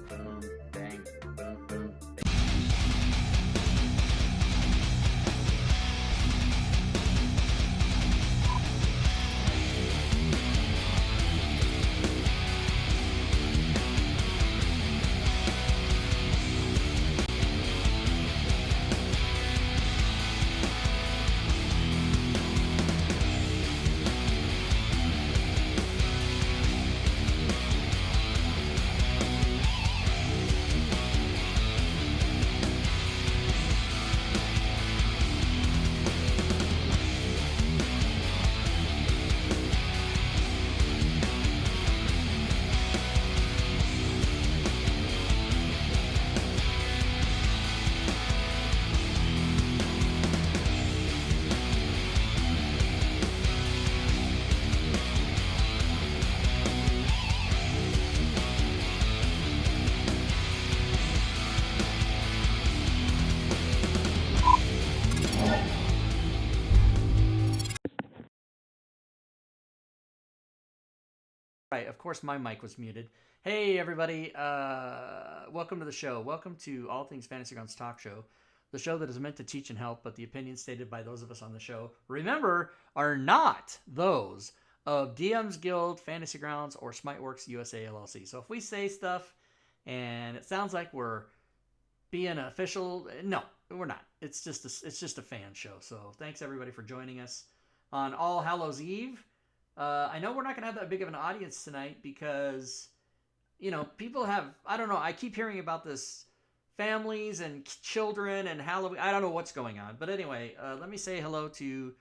boom, bang, boom, boom. Right, of course my mic was muted. Hey everybody, welcome to the show. Welcome to All Things Fantasy Grounds Talk Show, the show that is meant to teach and help, but the opinions stated by those of us on the show, remember, are not those of DM's Guild, Fantasy Grounds, or Smiteworks USA LLC. So if we say stuff and it sounds like we're being official, no, we're not. It's just a fan show. So thanks everybody for joining us on All Hallows Eve. I know we're not going to have that big of an audience tonight because, people have, I don't know, I keep hearing about this families and children and Halloween. I don't know what's going on. But anyway, let me say hello to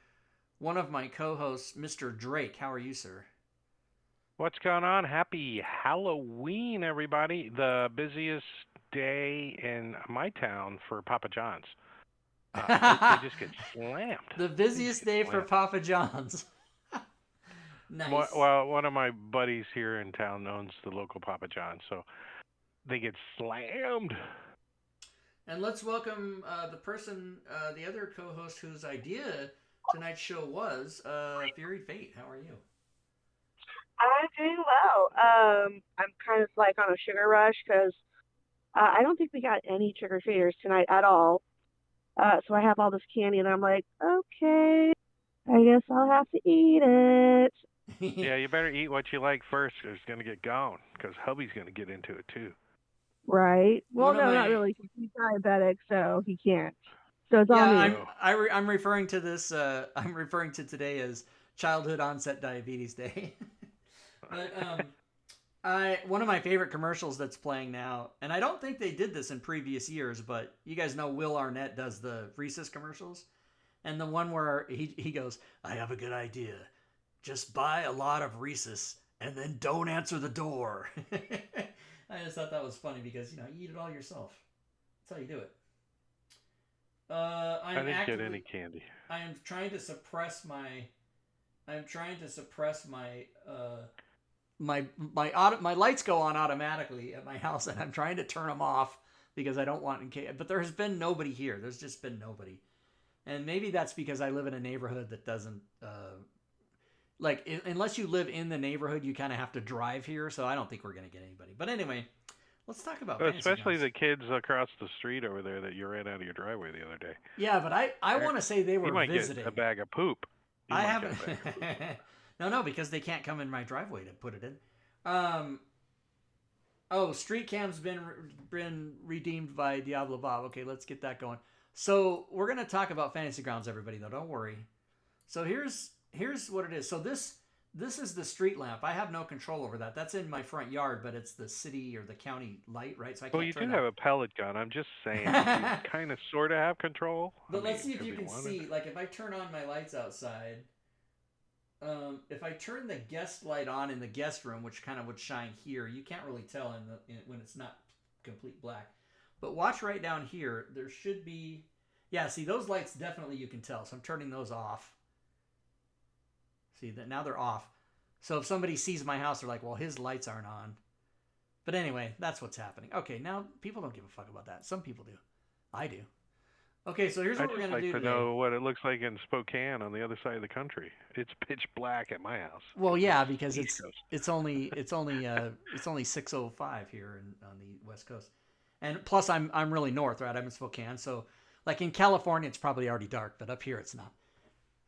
one of my co-hosts, Mr. Drake. How are you, sir? What's going on? Happy Halloween, everybody. The busiest day in my town for Papa John's. They just get slammed. The busiest day for Papa John's. Nice. Well, one of my buddies here in town owns the local Papa John's, so they get slammed. And let's welcome the other co-host whose idea tonight's show was Fury Fate. How are you? I'm doing well. I'm kind of like on a sugar rush because I don't think we got any trick-or-treaters tonight at all. So I have all this candy, and I'm like, okay, I guess I'll have to eat it. Yeah, you better eat what you like first, or it's going to get gone, because hubby's going to get into it, too. Right. Well, no, not really. He's diabetic, so he can't. So it's all me. I'm referring to this. I'm referring to today as Childhood Onset Diabetes Day. But one of my favorite commercials that's playing now, and I don't think they did this in previous years, but you guys know Will Arnett does the Reese's commercials, and the one where he goes, "I have a good idea. Just buy a lot of Reese's and then don't answer the door." I just thought that was funny because, you eat it all yourself. That's how you do it. I didn't get any candy. I am trying to suppress my my lights go on automatically at my house, and I'm trying to turn them off because I don't want but there has been nobody here. There's just been nobody. And maybe that's because I live in a neighborhood that doesn't unless you live in the neighborhood, you kind of have to drive here, so I don't think we're going to get anybody. But anyway, let's talk about especially the kids across the street over there that you ran out of your driveway the other day. Yeah, but I want to say they were visiting. Get a bag of poop. I haven't. No, because they can't come in my driveway to put it in. Street cam's been redeemed by Diablo Bob. Okay, let's get that going. So we're going to talk about Fantasy Grounds, everybody, though. Don't worry. So here's what it is. So this is the street lamp. I have no control over that. That's in my front yard, but it's the city or the county light, right? So I can't. Well, you do have a pellet gun. I'm just saying, you kind of sort of have control. But let's see if you can see. Like if I turn on my lights outside, if I turn the guest light on in the guest room, which kind of would shine here, you can't really tell when it's not complete black. But watch right down here. There should be, see those lights definitely you can tell. So I'm turning those off. See that now they're off. So if somebody sees my house, they're like, well, his lights aren't on. But anyway, that's what's happening. Okay, now people don't give a fuck about that. Some people do. I do. Okay, so here's I what we're just gonna like do to today. know what it looks like in Spokane on the other side of the country. It's pitch black at my house Well, because yeah, it's because East it's Coast. it's only it's only it's only 6:05 here on the West Coast, and plus I'm really north, right? I'm in Spokane, so like in California it's probably already dark, but up here it's not.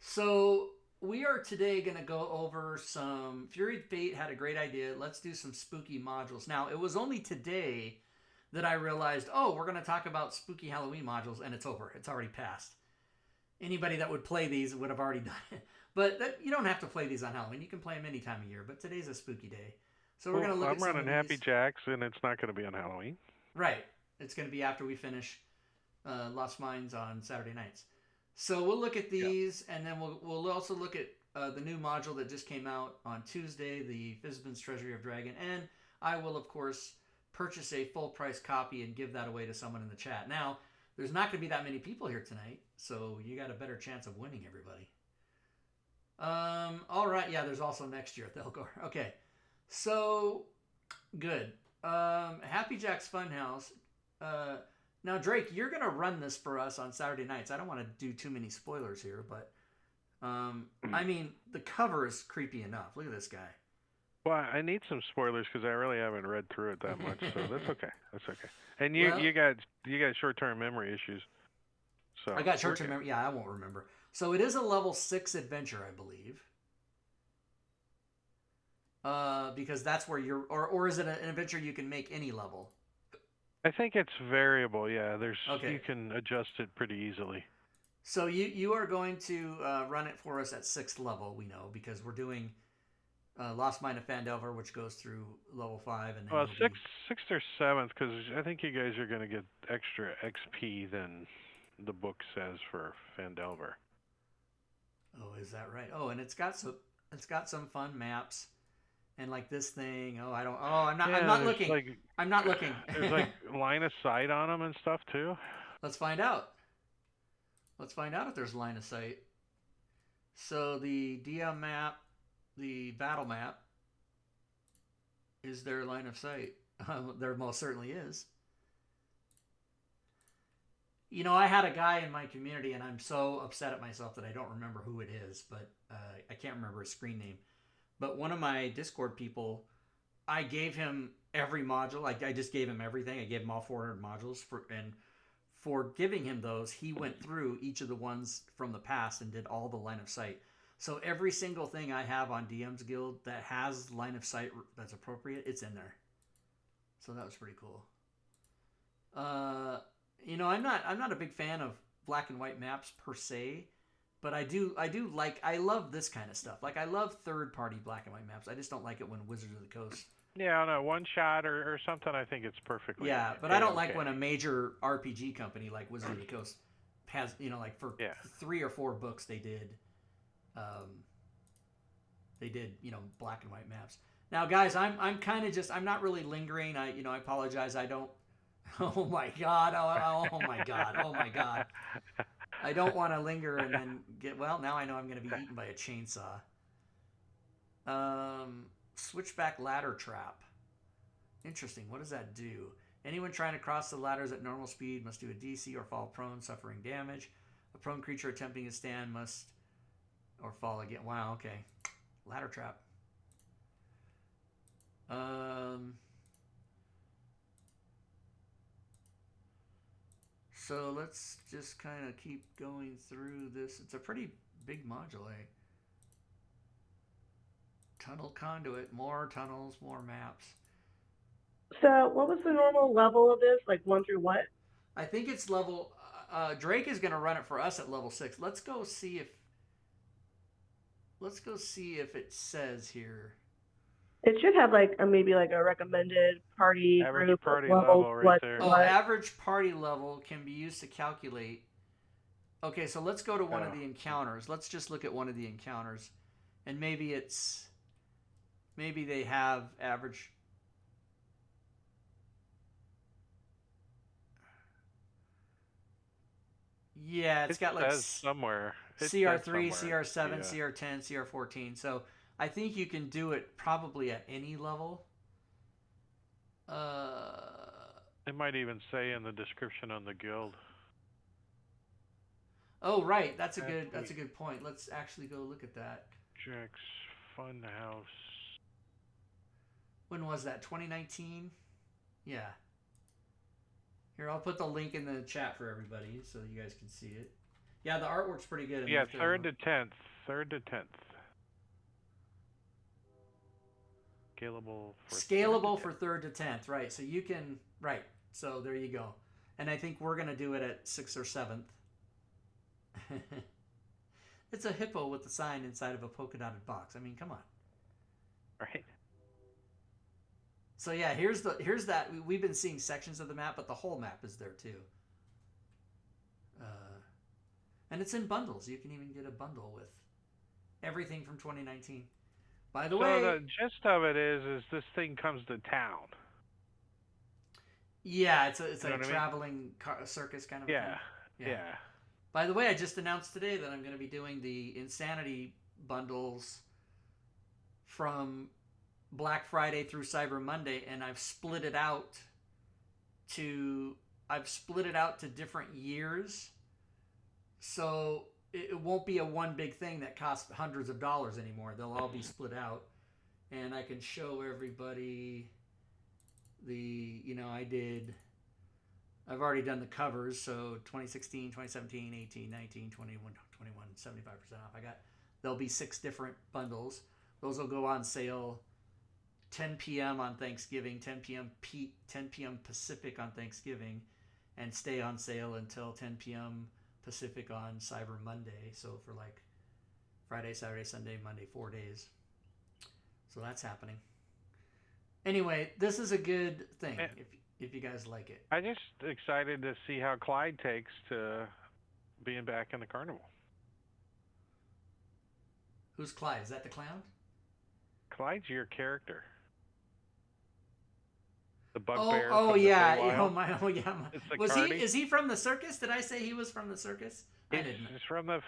So we are today gonna go over some Fury Fate had a great idea. Let's do some spooky modules. Now it was only today that I realized, oh, we're gonna talk about spooky Halloween modules, and it's over. It's already passed. Anybody that would play these would have already done it. But you don't have to play these on Halloween. You can play them any time of year. But today's a spooky day, so we're Well, gonna look at I'm some of running Happy these. Jacks, and it's not going to be on Halloween. Right. It's gonna be after we finish Lost Mines on Saturday nights. So we'll look at Yeah. these, and then we'll also look at the new module that just came out on Tuesday, the Fizban's Treasury of Dragon, and I will of course purchase a full price copy and give that away to someone in the chat. Now, there's not going to be that many people here tonight, so you got a better chance of winning, everybody. All right, yeah, there's also next year at the Elgor. Okay, so good. Happy Jack's Funhouse. Now, Drake, you're gonna run this for us on Saturday nights. I don't want to do too many spoilers here, but I mean, the cover is creepy enough. Look at this guy. Well, I need some spoilers because I really haven't read through it that much, so that's okay. That's okay. And Well, you got short-term memory issues, so I got short-term memory. Yeah, I won't remember. So it is a level 6 adventure, I believe. Because that's where you're, or is it an adventure you can make any level? I think it's variable. Yeah, Okay. you can adjust it pretty easily. So you are going to run it for us at 6th level. We know because we're doing Lost Mine of Phandelver, which goes through level 5, and then Well, sixth or seventh, because I think you guys are going to get extra XP than the book says for Phandelver. Oh, is that right? Oh, and it's got some fun maps, and like this thing. Oh, I don't. Oh, I'm not looking. Like, I'm not looking. There's like line of sight on them and stuff too. Let's find out. Let's find out if there's line of sight. So the DM map, the battle map, is there line of sight? There most certainly is. You know, I had a guy in my community, and I'm so upset at myself that I don't remember who it is, but I can't remember his screen name. But one of my Discord people, I gave him every module. I just gave him everything. I gave him all 400 modules and for giving him those, he went through each of the ones from the past and did all the line of sight. So every single thing I have on DM's Guild that has line of sight that's appropriate, it's in there. So that was pretty cool. You know, I'm not a big fan of black and white maps per se, but I love this kind of stuff. Like I love third party black and white maps. I just don't like it when Wizards of the Coast. Yeah, no, one shot or something. I think it's perfectly. Yeah, but I don't like when a major RPG company like Wizards of the Coast has, you know, like for 3 or 4 books they did, you know, black and white maps. Now, guys, I'm kind of I'm not really lingering. I apologize. I don't. Oh my god! Oh my god! Oh my god! I don't want to linger and then get. Well, now I know I'm going to be eaten by a chainsaw. Switchback ladder trap. Interesting. What does that do? Anyone trying to cross the ladders at normal speed must do a DC or fall prone, suffering damage. A prone creature attempting to stand must or fall again. Wow. Okay. Ladder trap. So let's just kind of keep going through this. It's a pretty big module, eh? Tunnel conduit, more tunnels, more maps. So what was the normal level of this? Like 1 through what? I think it's level. Drake is going to run it for us at level 6. Let's go see if it says here. It should have like maybe like a recommended party average group party level right there. Oh, average party level can be used to calculate. Okay, so let's go to one of the encounters. Let's just look at one of the encounters, and maybe they have average. Yeah, it's got like somewhere CR3, CR7, CR10, CR14. So I think you can do it probably at any level. It might even say in the description on the guild. Oh, right. That's a good point. Let's actually go look at that. Jack's Funhouse. When was that? 2019? Yeah. Here, I'll put the link in the chat for everybody so you guys can see it. Yeah, the artwork's pretty good. Yeah, 3rd to 10th. 3rd to 10th. Scalable for 3rd to 10th, right. So you can, right. So there you go. And I think we're going to do it at 6th or 7th. It's a hippo with a sign inside of a polka dotted box. I mean, come on. Right. So yeah, here's that. We've been seeing sections of the map, but the whole map is there too. And it's in bundles. You can even get a bundle with everything from 2019. By the way, the gist of it is this thing comes to town. Yeah, it's like a traveling circus kind of thing. Yeah. By the way, I just announced today that I'm going to be doing the Insanity bundles from Black Friday through Cyber Monday, and I've split it out to different years. So it won't be a one big thing that costs hundreds of dollars anymore. They'll all be split out, and I can show everybody I've already done the covers, so 2016, 2017, 18, 19, 21, 75% off. There'll be 6 different bundles. Those will go on sale 10 p.m. on Thanksgiving, 10 p.m. Pacific on Thanksgiving, and stay on sale until 10 p.m. Pacific on Cyber Monday. So for like Friday, Saturday, Sunday, Monday, 4 days. So that's happening. Anyway, this is a good thing if you guys like it. I'm just excited to see how Clyde takes to being back in the carnival. Who's Clyde? Is that the clown? Clyde's your character. The bugbear. Oh yeah. Is he from the circus? Did I say he was from the circus? I didn't. He's from the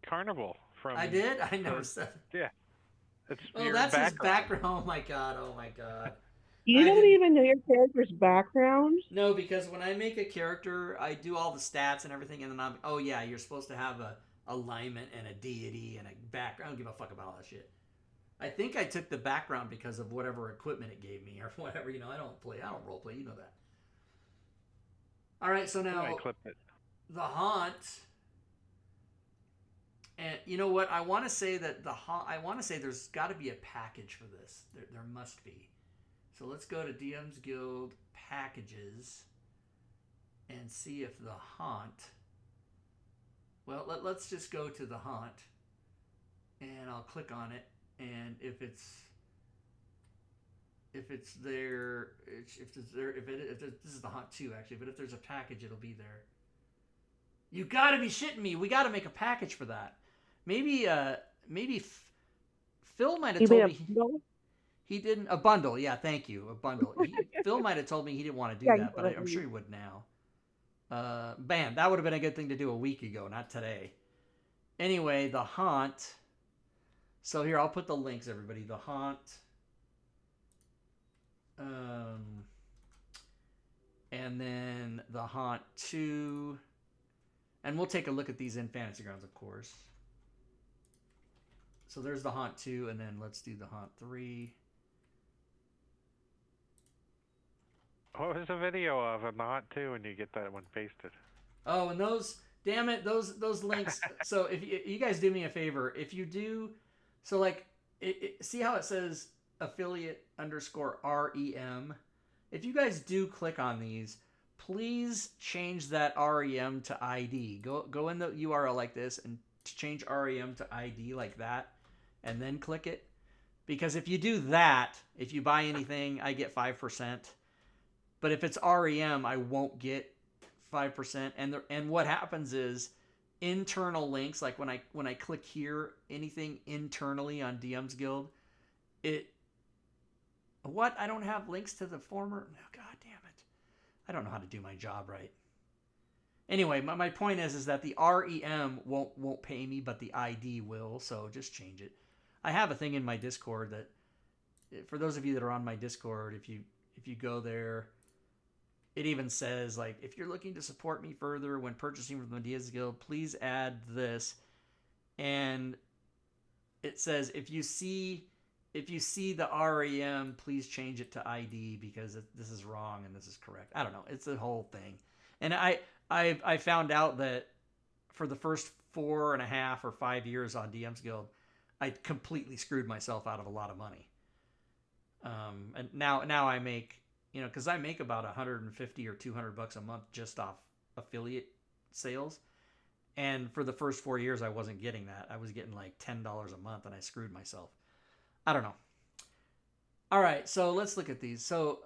carnival. I did? I never said. Yeah. That's his background. Oh my god. You don't even know your character's background? No, because when I make a character, I do all the stats and everything, and then you're supposed to have a alignment and a deity and a background. I don't give a fuck about all that shit. I think I took the background because of whatever equipment it gave me or whatever. I don't role play. You know that. All right, so now I clipped it. The Haunt. And you know what? I want to say that there's got to be a package for this. There must be. So let's go to DM's Guild packages and see if the Haunt. Well, let's just go to the Haunt, and I'll click on it. And if this is the Haunt 2 actually, but if there's a package, it'll be there. You gotta be shitting me! We gotta make a package for that. Maybe Phil might have told me he didn't. A bundle, yeah, thank you, a bundle. Phil might have told me he didn't want to do that, but I'm sure he would now. Bam, that would have been a good thing to do a week ago, not today. Anyway, the Haunt. So here, I'll put the links, everybody. The Haunt. And then the Haunt 2. And we'll take a look at these in Fantasy Grounds, of course. So there's the Haunt 2, and then let's do the Haunt 3. What was the video of the Haunt 2 when you get that one pasted? Oh, and those links. So if you guys do me a favor, if you do, so like, see how it says affiliate_REM? If you guys do click on these, please change that REM to ID. Go in the URL like this and change REM to ID like that, and then click it. Because if you do that, if you buy anything, I get 5%. But if it's REM, I won't get 5%. And what happens is internal links, like when I click here, anything internally on DM's Guild, I don't have links to the former. Oh, God damn it! I don't know how to do my job right. Anyway, my point is that the REM won't pay me, but the ID will. So just change it. I have a thing in my Discord that, for those of you that are on my Discord, if you go there, it even says, like, if you're looking to support me further when purchasing from the Diaz Guild, please add this. And it says, if you see the REM, please change it to ID because this is wrong and this is correct. I don't know. It's a whole thing. And I found out that for the first 4.5 or 5 years on DM's Guild, I completely screwed myself out of a lot of money. And now I make, because I make about 150 or 200 bucks a month just off affiliate sales. And for the first 4 years, I wasn't getting that. I was getting like $10 a month, and I screwed myself. I don't know. All right, so let's look at these. So,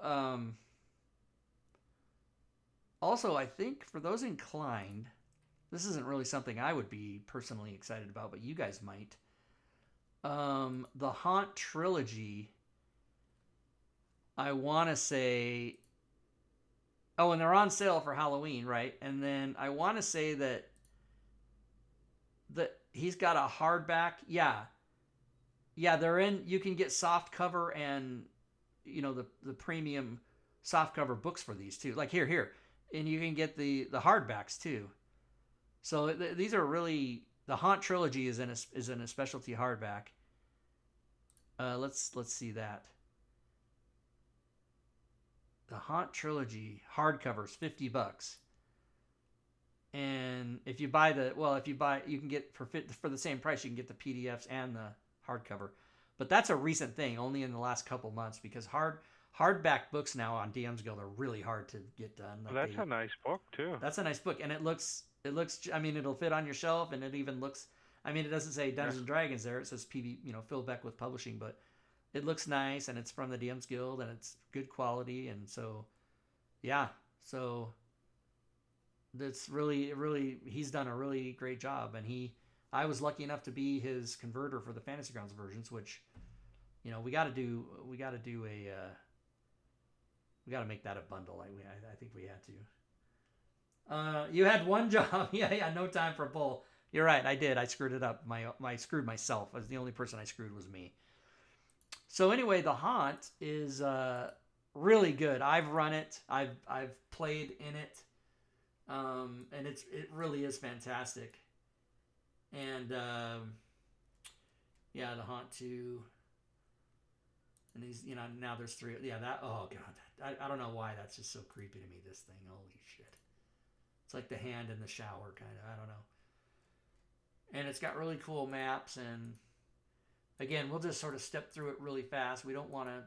also, I think for those inclined, this isn't really something I would be personally excited about, but you guys might. The Haunt trilogy, I want to say, oh, and they're on sale for Halloween, right? And then I want to say that he's got a hardback. Yeah, they're in. You can get soft cover and the premium soft cover books for these too. Like here, and you can get the hardbacks too. So these are really, the Haunt trilogy is in a specialty hardback. Let's see that. The Haunt trilogy hardcovers $50. And if you buy you can get for the same price, you can get the PDFs and the hardcover. But that's a recent thing, only in the last couple months, because hardback books now on DM's Guild are really hard to get done. Like, that's a nice book too. That's a nice book, and it looks. I mean, it'll fit on your shelf, and it even looks. I mean, it doesn't say Dungeons and Dragons there. It says Phil Beckwith Publishing, but it looks nice, and it's from the DM's Guild, and it's good quality, and so, yeah, so that's really he's done a really great job, and I was lucky enough to be his converter for the Fantasy Grounds versions, which, we got to make that a bundle. I think we had to. You had one job. Yeah, no time for a poll. You're right, I did. I screwed it up. I screwed myself. The only person I screwed was me. So anyway, the Haunt is really good. I've run it. I've played in it, and it really is fantastic. And yeah, the Haunt 2, and these, now there's 3. Yeah, that. Oh god, I don't know why that's just so creepy to me. This thing, holy shit. It's like the hand in the shower, kind of. I don't know. And it's got really cool maps, and again, we'll just sort of step through it really fast. We don't want to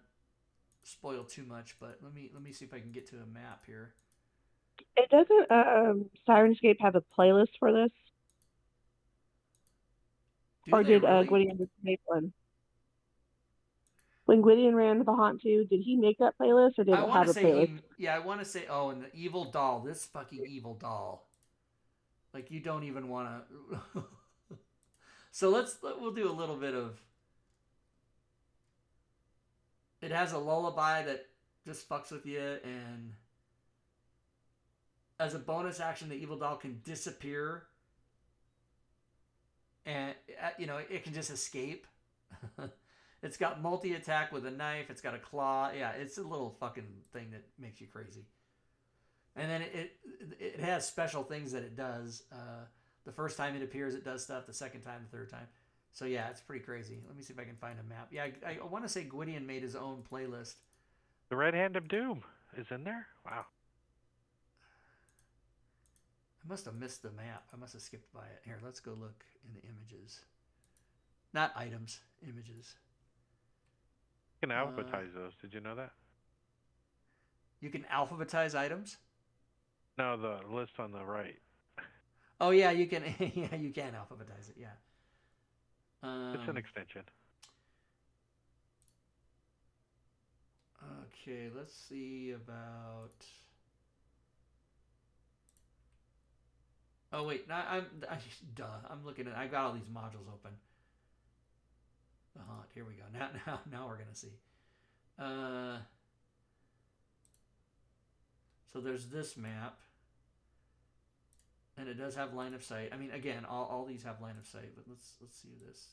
spoil too much, but let me see if I can get to a map here. It doesn't Sirenscape have a playlist for this? Or did really? Gwydion just make one? When Gwydion ran the Haunt 2, did he make that playlist, or did it have a playlist? I want to say, and the evil doll, this fucking evil doll. Like, you don't even want to. So we'll do a little bit of. It has a lullaby that just fucks with you, and as a bonus action, the evil doll can disappear, and it can just escape. It's got multi-attack with a knife. It's got a claw. Yeah, it's a little fucking thing that makes you crazy. And then it has special things that it does. The first time it appears, it does stuff. The second time, the third time. So yeah, it's pretty crazy. Let me see if I can find a map. Yeah, I want to say Gwydion made his own playlist. The Red Hand of Doom is in there? Wow. I must have missed the map. I must have skipped by it. Here, let's go look in the images. Not items, images. You can alphabetize those. Did you know that? You can alphabetize items? No, the list on the right. Oh yeah, you can. Yeah, you can alphabetize it. Yeah. It's an extension. Okay, let's see about. Oh wait, I'm looking at. I got all these modules open. The Haunt. Here we go. Now we're gonna see. So there's this map, and it does have line of sight. I mean, again, all these have line of sight, but let's see this.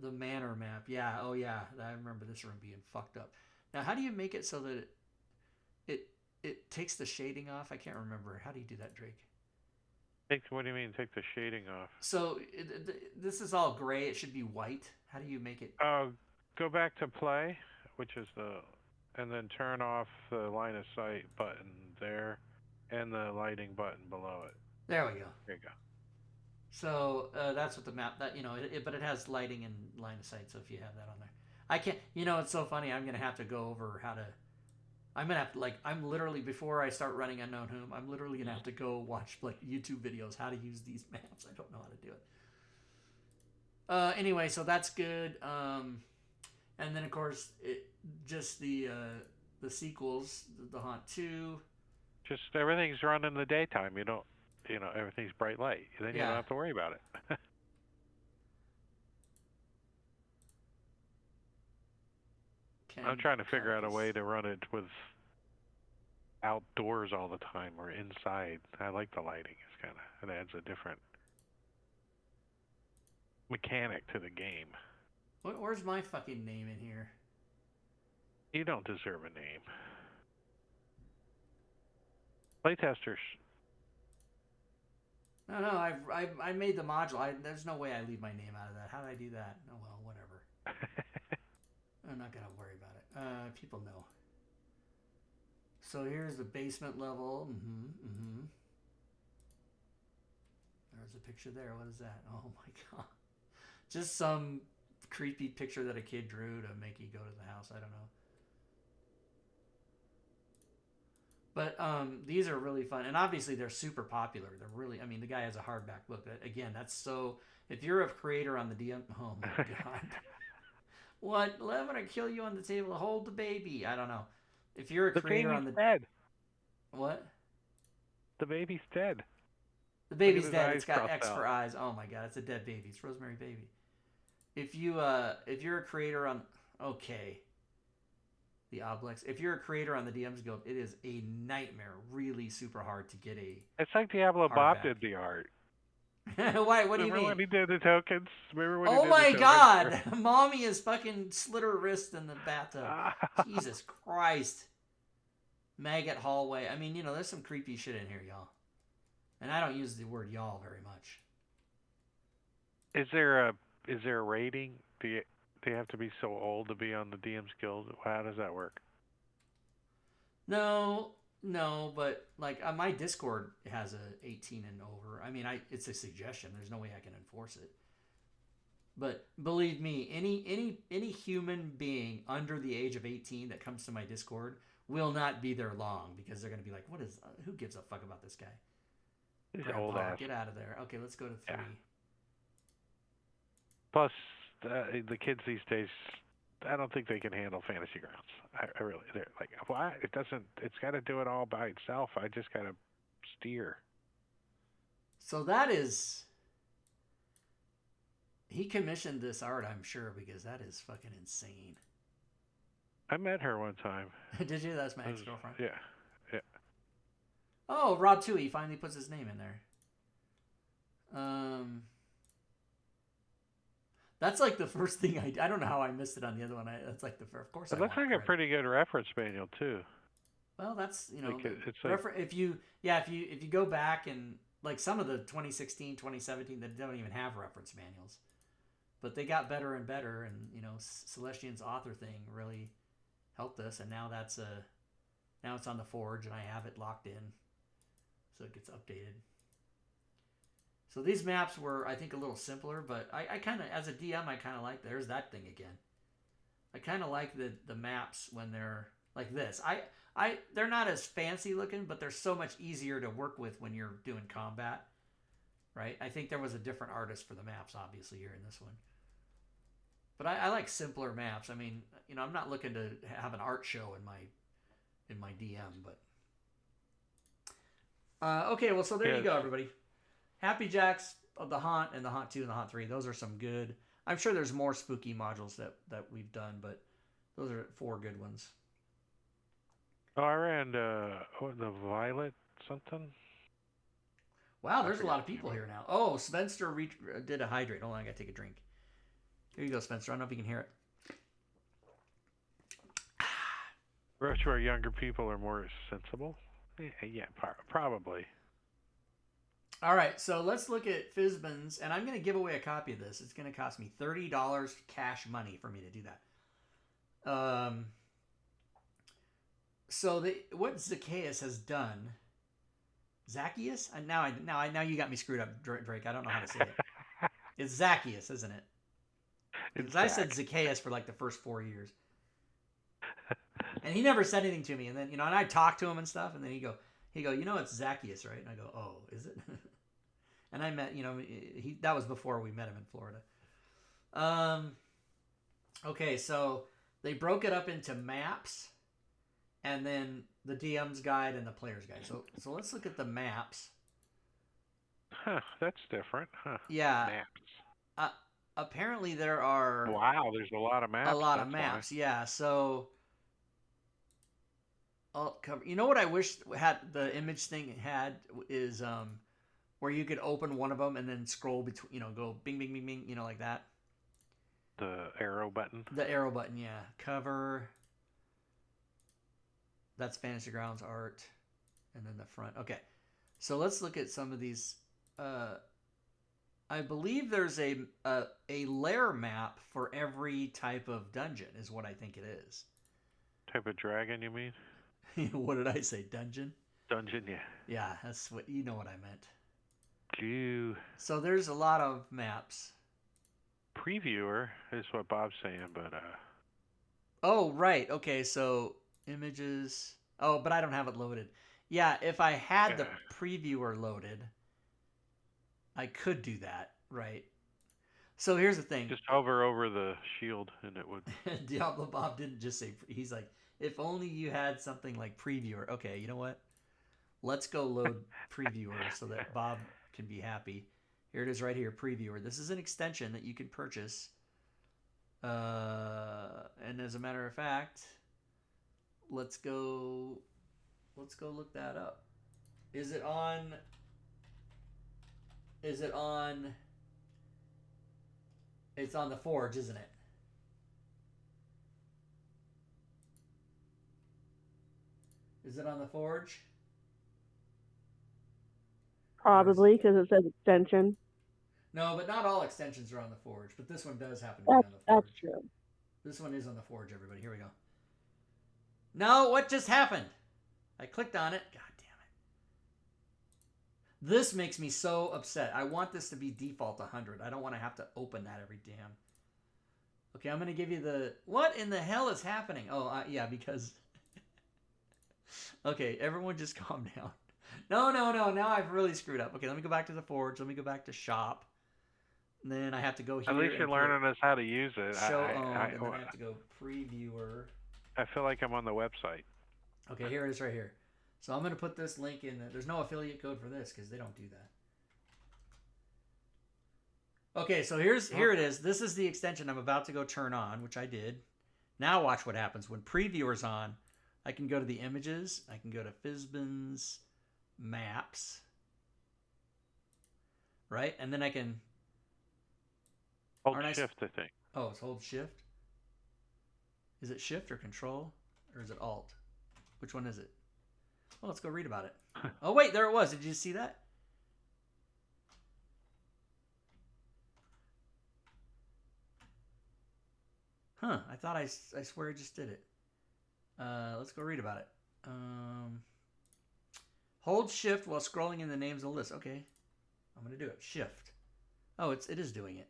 The manor map. Yeah. Oh yeah. I remember this room being fucked up. Now, how do you make it so that it it takes the shading off? I can't remember. How do you do that, Drake? What do you mean take the shading off? So this is all gray. It should be white. How do you make it? Go back to play, which is and then turn off the line of sight button there, and the lighting button below it. There we go. There you go. So that's what the map that but it has lighting and line of sight. So if you have that on there, I can't. It's so funny. I'm gonna have to go over how to. I'm gonna have to I'm literally before I start running Unknown Whom, I'm literally gonna have to go watch YouTube videos how to use these maps. I don't know how to do it. Anyway, so that's good. And then of course just the sequels, the Haunt 2. Just everything's run in the daytime. You don't, everything's bright light. Then you don't have to worry about it. I'm trying to figure out a way to run it with outdoors all the time or inside. I like the lighting. It adds a different mechanic to the game. Where's my fucking name in here? You don't deserve a name. Playtesters. No, I made the module. There's no way I leave my name out of that. How did I do that? Oh well, whatever. I'm not gonna worry about it. People know. So here's the basement level. There's a picture there. What is that? Oh my god. Just some creepy picture that a kid drew to make you go to the house. I don't know. But these are really fun. And obviously they're super popular. They're really, the guy has a hardback book. Again, that's so, if you're a creator on the DM, oh my god. What? I'm going to kill you on the table. Hold the baby. I don't know. If you're a creator on the... dead. What? The baby's dead. The baby's dead. It's got X for eyes. Oh my god, it's a dead baby. It's Rosemary Baby. If you're a creator on... Okay. The Obelix. If you're a creator on the DMs Guild, it is a nightmare. Really super hard to get a... It's like Diablo Bob did the art. Why? What do you mean? Remember when he did the tokens? Oh my god! Mommy has fucking slit her wrist in the bathtub. Jesus Christ. Maggot hallway. There's some creepy shit in here, y'all. And I don't use the word y'all very much. Is there a rating? Do you have to be so old to be on the DMs Guild? How does that work? No, but my Discord has a 18 and over. It's a suggestion. There's no way I can enforce it. But believe me, any human being under the age of 18 that comes to my Discord will not be there long because they're going to be like, who gives a fuck about this guy? He's old ass. Get out of there. Okay, let's go to 3. Yeah. Plus, the kids these days, I don't think they can handle Fantasy Grounds. I really, they're like, why? It's got to do it all by itself. I just got to steer. So that is, he commissioned this art, I'm sure, because that is fucking insane. I met her one time. Did you? That's my ex-girlfriend. Yeah. Oh, Rob Tui, he finally puts his name in there. That's like the first thing I don't know how I missed it on the other one. That's like of course. It looks like a pretty good reference manual too. Well, that's it's like, if you go back and some of the 2016, 2017 that don't even have reference manuals, but they got better and better, and Celestian's author thing really helped us, and now now it's on the Forge, and I have it locked in, so it gets updated. So these maps were, I think, a little simpler, but I kind of, as a DM, I kind of like, there's that thing again. I kind of like the maps when they're like this. They're not as fancy looking, but they're so much easier to work with when you're doing combat, right? I think there was a different artist for the maps, obviously, here in this one. But I like simpler maps. I'm not looking to have an art show in my DM, but... okay, well, so there you go, everybody. Happy Jacks of the Haunt and the Haunt 2 and the Haunt 3. Those are some good... I'm sure there's more spooky modules that we've done, but those are 4 good ones. Oh, I ran the Violet something. Wow, there's a lot of people here now. Oh, Spencer did a hydrate. Hold on, I gotta take a drink. Here you go, Spencer. I don't know if you can hear it. Retro younger people are more sensible. Yeah, probably. All right, so let's look at Fizban's, and I'm going to give away a copy of this. It's going to cost me $30 cash money for me to do that. So what Zacchaeus has done, Zacchaeus? Now you got me screwed up, Drake. I don't know how to say it. It's Zacchaeus, isn't it? It's Because I said Zach. Zacchaeus for like the first 4 years, and he never said anything to me. And then and I talked to him and stuff, and then he go, it's Zacchaeus, right? And I go, oh, is it? And I met, that was before we met him in Florida. Okay, so they broke it up into maps, and then the DM's guide and the player's guide. So let's look at the maps. Huh, that's different. Huh. Yeah. Maps. Apparently there are Wow, there's a lot of maps. a lot of that's maps. Why. Yeah. So I'll cover. You know what I wish had the image thing had is where you could open one of them and then scroll between. Go bing bing bing bing. Like that. The arrow button. The arrow button. Yeah. Cover. That's Fantasy Grounds art, and then the front. Okay. So let's look at some of these. I believe there's a lair map for every type of dungeon, is what I think it is. Type of dragon, you mean? What did I say? Dungeon? Dungeon, yeah. Yeah, that's what what I meant. Ew. So there's a lot of maps. Previewer is what Bob's saying, but Oh, right. Okay, so images. Oh, but I don't have it loaded. Yeah, if I had the previewer loaded, I could do that, right? So here's the thing. Just hover over the shield and it would. Diablo Bob didn't just say, he's like, if only you had something like previewer. Okay, you know what? Let's go load previewer so that Bob can be happy. Here it is right here, previewer. This is an extension that you can purchase. And as a matter of fact, let's go look that up. Is it on it's on the Forge, isn't it? Is it on the Forge? Probably, because it says extension. No, but not all extensions are on the Forge. But this one does happen to be on the Forge. That's true. This one is on the Forge, everybody. Here we go. No, what just happened? I clicked on it. God damn it. This makes me so upset. I want this to be default 100. I don't want to have to open that every damn. Okay, I'm going to give you the... What in the hell is happening? Oh, yeah, because... Okay, everyone just calm down. No. Now I've really screwed up. Okay, let me go back to the Forge. Let me go back to shop. And then I have to go here. At least you're learning us how to use it. Show and then I have to go previewer. I feel like I'm on the website. Okay, here it is right here. So I'm going to put this link in. There's no affiliate code for this because they don't do that. Okay, so here it is. This is the extension I'm about to go turn on, which I did. Now watch what happens. When previewer's on, I can go to the images. I can go to Fizban's maps. Right? And then I can... Hold shift, I think. Oh, it's hold shift? Is it shift or control? Or is it alt? Which one is it? Well, let's go read about it. Oh, wait, there it was. Did you see that? Huh, I thought I swear I just did it. Let's go read about it. Hold shift while scrolling in the names of the list. Okay, I'm going to do it. Shift. Oh, it is doing it.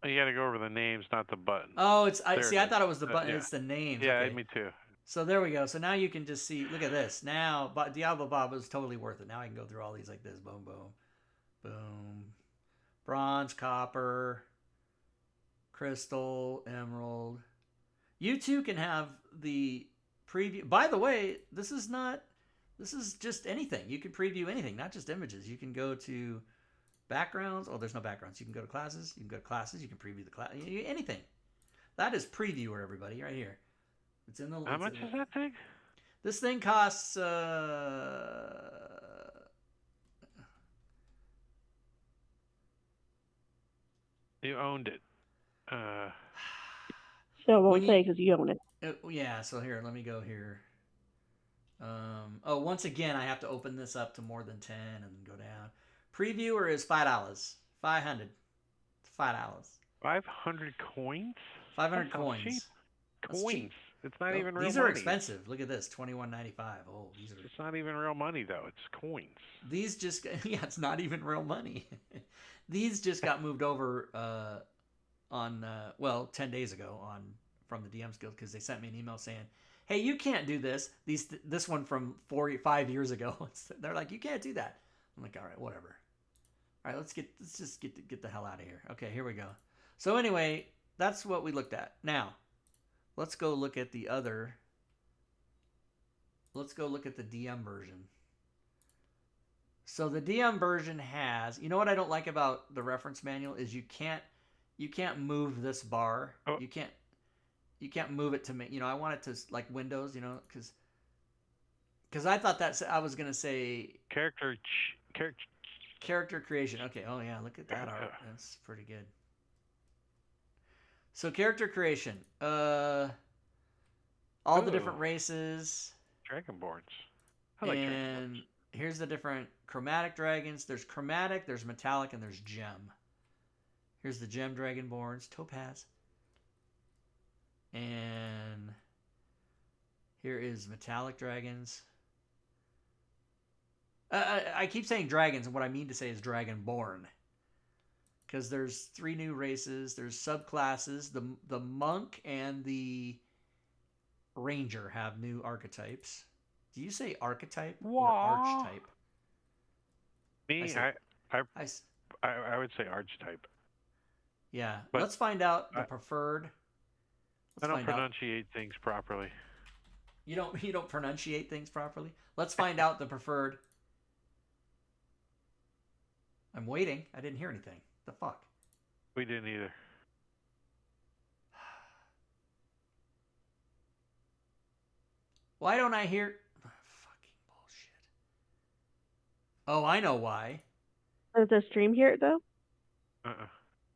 You got to go over the names, not the button. Oh, I thought it was the button. Yeah. It's the names. Yeah, okay. Me too. So there we go. So now you can just see. Look at this. Now, Diablo Bob was totally worth it. Now I can go through all these like this. Boom, boom, boom. Bronze, copper, crystal, emerald. You too can have the preview. By the way, this is just anything. You can preview anything, not just images. You can go to backgrounds. Oh, there's no backgrounds. You can go to classes. You can preview the class. Anything. That is previewer, everybody, right here. It's in the. How much is that thing? This thing costs. You owned it. So it when won't you say because you own it. yeah, so here, let me go here. Oh, once again, I have to open this up to more than 10 and go down. Previewer is $5. 500. $5. 500 coins? 500 That sounds cheap. coins. That's Coins. cheap. It's not even real These are money. expensive. Look at this, $21.95. Oh, these are. It's not even real money though. It's coins. These just yeah, it's not even real money. These just got moved over on 10 days ago on from the DMs Guild because they sent me an email saying, "Hey, you can't do this." This one from 5 years ago. They're like, "You can't do that." I'm like, "All right, whatever." All right, let's just get the hell out of here. Okay, here we go. So anyway, that's what we looked at. Now, let's go look at the other. Let's go look at the DM version. So the DM version has, you know what I don't like about the reference manual is you can't move this bar. Oh. You can't move it to me. I want it to like Windows, because I thought I was gonna say character creation. Okay. Oh yeah, look at that art. That's pretty good. So character creation. All the different races. Dragonborns. I like Dragonborns. Here's the different chromatic dragons. There's chromatic, there's metallic, and there's gem. Here's the gem dragonborns, topaz. And here is metallic dragons. I keep saying dragons, and what I mean to say is dragonborn. Because there's 3 new races. There's subclasses. The monk and the ranger have new archetypes. Do you say archetype or archetype? Me, I would say archetype. Yeah, but let's find out the preferred. I don't pronunciate things properly. You don't pronunciate things properly? Let's find out the preferred. I'm waiting. I didn't hear anything. The fuck? We didn't either. Why don't I hear? Fucking bullshit. Oh, I know why. Does the stream hear it though?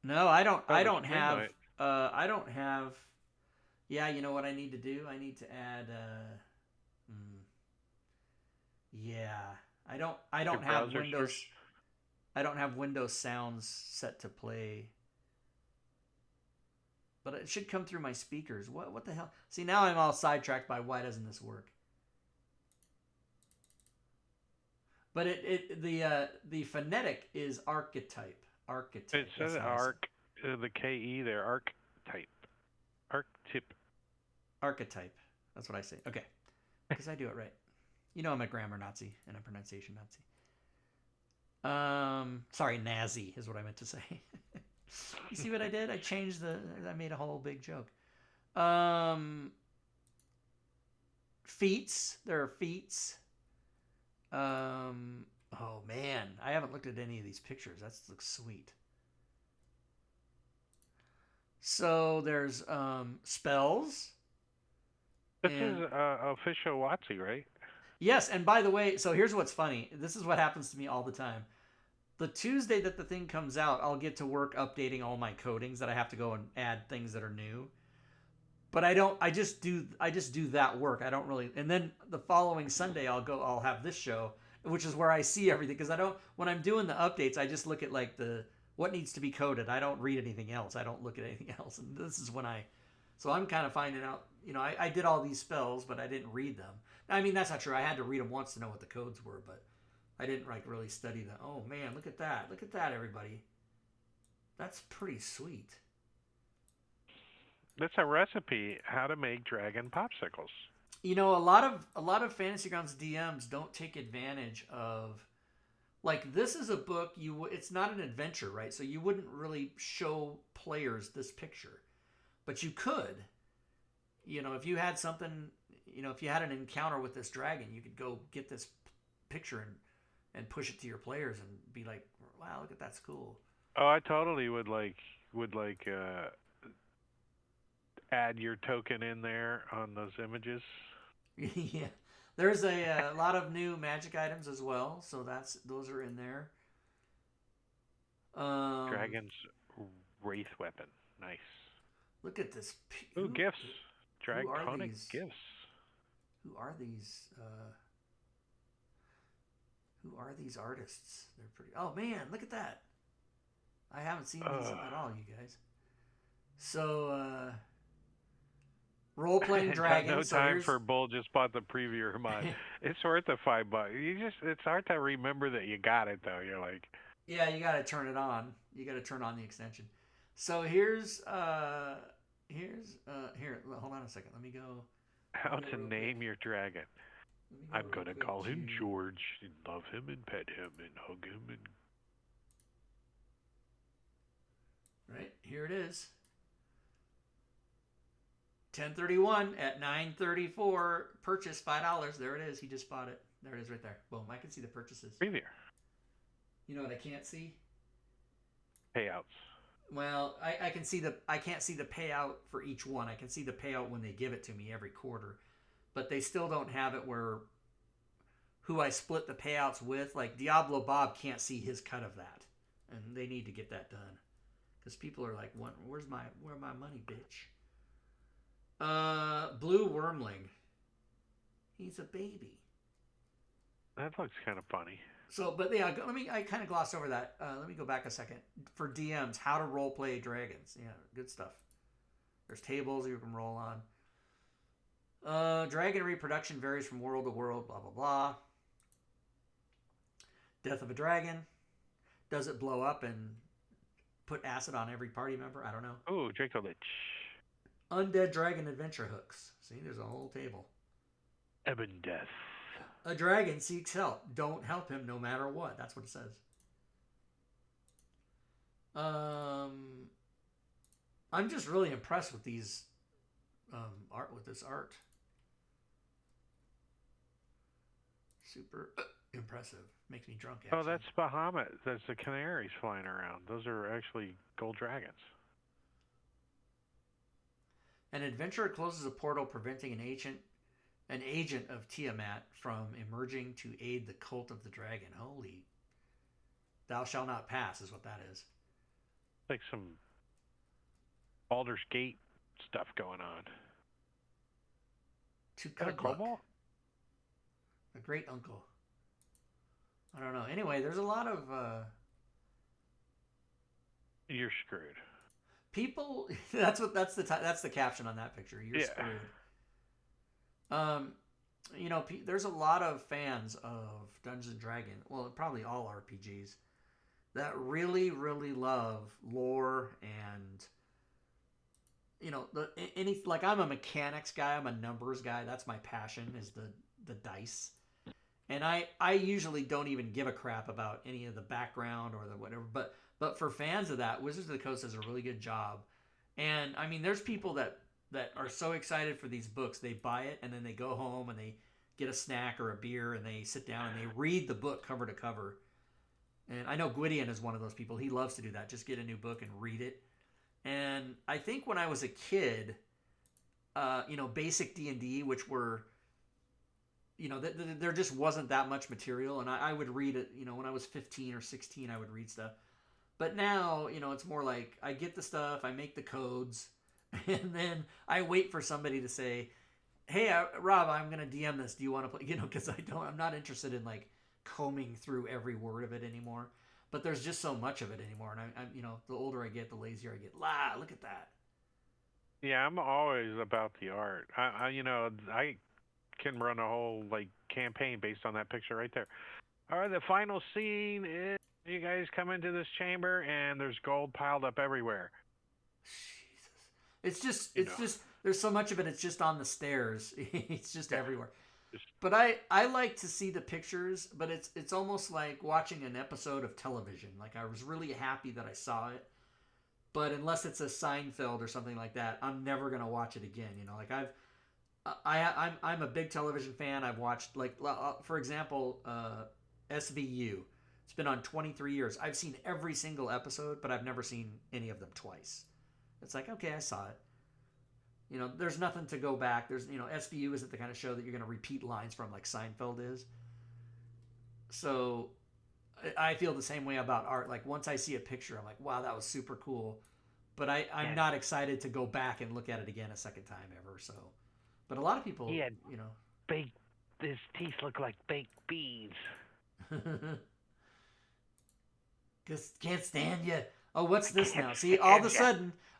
No, I don't. I don't have. I don't have. Yeah, you know what I need to do? I need to add. Yeah, I don't have Windows. Search? I don't have Windows sounds set to play. But it should come through my speakers. What the hell? See, now I'm all sidetracked by why doesn't this work? But the phonetic is archetype. Archetype. It says arc. The KE there. Archetype. Archetype. Archetype. That's what I say. Okay, because I do it right. I'm a grammar Nazi and a pronunciation Nazi. Sorry, Nazi is what I meant to say. You see what I did? I made a whole big joke. Feats. There are feats. Oh man, I haven't looked at any of these pictures. That looks sweet. So there's spells. This is official WotC, right? Yes, and by the way, so here's what's funny. This is what happens to me all the time. The Tuesday that the thing comes out, I'll get to work updating all my codings that I have to go and add things that are new. But I just do that work. I don't really, and then the following Sunday I'll have this show, which is where I see everything, because when I'm doing the updates, I just look at like what needs to be coded. I don't read anything else. I don't look at anything else. And this is when so I'm kind of finding out, I did all these spells, but I didn't read them. I mean, that's not true. I had to read them once to know what the codes were, but I didn't really study them. Oh man, look at that. Look at that, everybody. That's pretty sweet. That's a recipe how to make dragon popsicles. A lot of Fantasy Grounds DMs don't take advantage of, like, this is a book it's not an adventure, right? So you wouldn't really show players this picture, but you could. If you had something, if you had an encounter with this dragon, you could go get this picture and push it to your players and be like, wow, look at that's cool. Oh, I totally would add your token in there on those images. Yeah, there's a lot of new magic items as well, so those are in there. Dragon's wraith weapon, nice. Look at this. Ooh, gifts. Who are Draconic these? gifts. Who are these? Who are these artists? They're pretty. Oh man, look at that! I haven't seen these at all, you guys. So, role-playing Got dragon. no So time here's for bull. Just bought the preview of mine. It's worth the $5. It's hard to remember that you got it though. You're like, yeah, you got to turn it on. You got to turn on the extension. So here. Hold on a second. Let me go. how to name your dragon. I'm gonna call him George and love him and pet him and hug him and. Right here it is. 1031 at 934. Purchase $5. There it is. He just bought it. There it is right there. Boom. I can see the purchases. Preview. You know what I can't see? Payouts. Well, I can see I can't see the payout for each one. I can see the payout when they give it to me every quarter. But they still don't have it where who I split the payouts with. Like Diablo Bob can't see his cut of that. And they need to get that done. Because people are like, where's my money, bitch? Blue Wormling. He's a baby. That looks kind of funny. So, but yeah, I kind of glossed over that. Let me go back a second. For DMs, how to role play dragons. Yeah, good stuff. There's tables you can roll on. Dragon reproduction varies from world to world, blah, blah, blah. Death of a dragon. Does it blow up and put acid on every party member? I don't know. Oh, Draco Lich. Undead dragon adventure hooks. See, there's a whole table. Ebon Death. A dragon seeks help. Don't help him no matter what. That's what it says. I'm just really impressed with these this art. Super impressive. Makes me drunk, actually. Oh, that's Bahamut. That's the canaries flying around. Those are actually gold dragons. An adventurer closes a portal, preventing an agent of Tiamat from emerging to aid the cult of the dragon. Holy. Thou shalt not pass is what that is. Like some Baldur's Gate stuff going on. To Is that a cobalt? A great uncle. I don't know. Anyway, there's a lot of You're screwed. People. That's the caption on that picture. You're screwed. There's a lot of fans of Dungeons and Dragons. Well, probably all RPGs that really, really love lore and like I'm a mechanics guy. I'm a numbers guy. That's my passion is the dice. And I usually don't even give a crap about any of the background or the whatever. But for fans of that, Wizards of the Coast does a really good job. And I mean, there's people that are so excited for these books. They buy it and then they go home and they get a snack or a beer and they sit down and they read the book cover to cover. And I know Gwydion is one of those people. He loves to do that. Just get a new book and read it. And I think when I was a kid, basic D&D, which were, there just wasn't that much material. And I would read it, when I was 15 or 16, I would read stuff. But now, it's more like I get the stuff, I make the codes, and then I wait for somebody to say, hey, Rob, I'm going to DM this. Do you want to play? Because I'm not interested in like combing through every word of it anymore. But there's just so much of it anymore. And I'm the older I get, the lazier I get. Look at that. Yeah, I'm always about the art. I can run a whole like campaign based on that picture right there. All right, the final scene is you guys come into this chamber and there's gold piled up everywhere. Jesus. It's just there's so much of it, it's just on the stairs. It's just everywhere. But I like to see the pictures, but it's almost like watching an episode of television. Like I was really happy that I saw it. But unless it's a Seinfeld or something like that, I'm never gonna watch it again. Like I'm a big television fan. I've watched for example, SVU. It's been on 23 years. I've seen every single episode, but I've never seen any of them twice. It's like, okay, I saw it. There's nothing to go back. There's, SVU isn't the kind of show that you're going to repeat lines from like Seinfeld is. So I feel the same way about art. Like once I see a picture, I'm like, wow, that was super cool. but I'm Yeah. not excited to go back and look at it again a second time ever. So, but a lot of people, He had you know, baked. His teeth look like baked beans. just can't stand you. Oh, what's I this can't now? See, stand ya.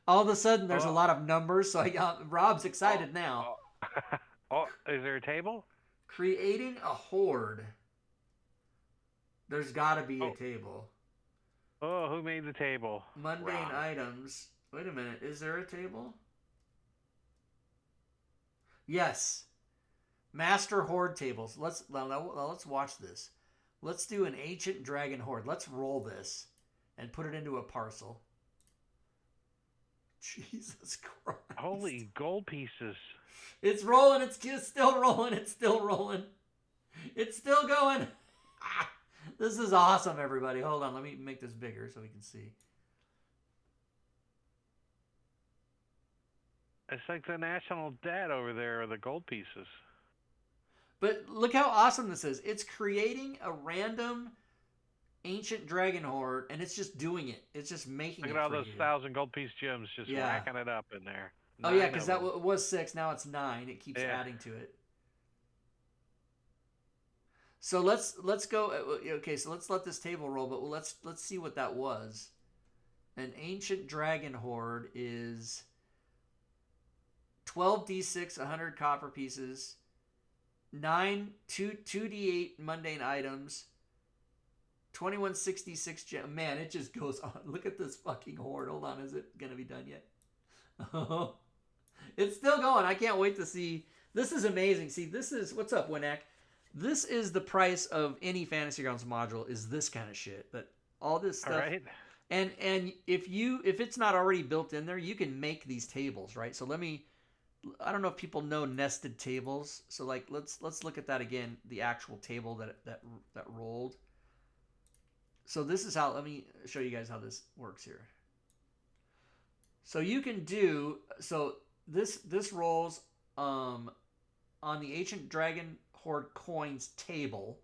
all of a sudden, there's a Oh, lot of numbers. So Rob's oh, excited now. oh. Oh, is there a table? Creating a horde. There's got to be a Oh, table. oh, who made the table? Mundane Rob. items. Wait a minute. Is there a table? Yes. Master horde tables. Let's watch this. Let's do an ancient dragon horde. Let's roll this and put it into a parcel. Jesus Christ. Holy gold pieces. It's rolling. It's just still rolling. It's still rolling. It's still going. This is awesome, everybody. Hold on. Let me make this bigger so we can see. It's like the national debt over there, the gold pieces. But look how awesome this is. It's creating a random ancient dragon horde, and it's just doing it. It's just making Look it at all for those you. 1,000 gold piece gems just Yeah. racking it up in there. Oh yeah, 9 because of that them. was 6. Now it's 9. It keeps Yeah. adding to it. So let's go. Okay, so let's let this table roll, but let's see what that was. An ancient dragon horde is 12d6, 100 copper pieces, 2d8 mundane items, 2166 gem. Man, it just goes on. Look at this fucking horde. Hold on, is it gonna be done yet? Oh, it's still going. I can't wait to see. This is amazing. See, this is what's up, Winak. This is the price of any Fantasy Grounds module. Is this kind of shit? But all this stuff. All right. And if it's not already built in there, you can make these tables, right? So I don't know if people know nested tables. So like let's look at that again, the actual table that rolled. So this is how, let me show you guys how this works here. So you can do, so this rolls on the Ancient Dragon Horde coins table.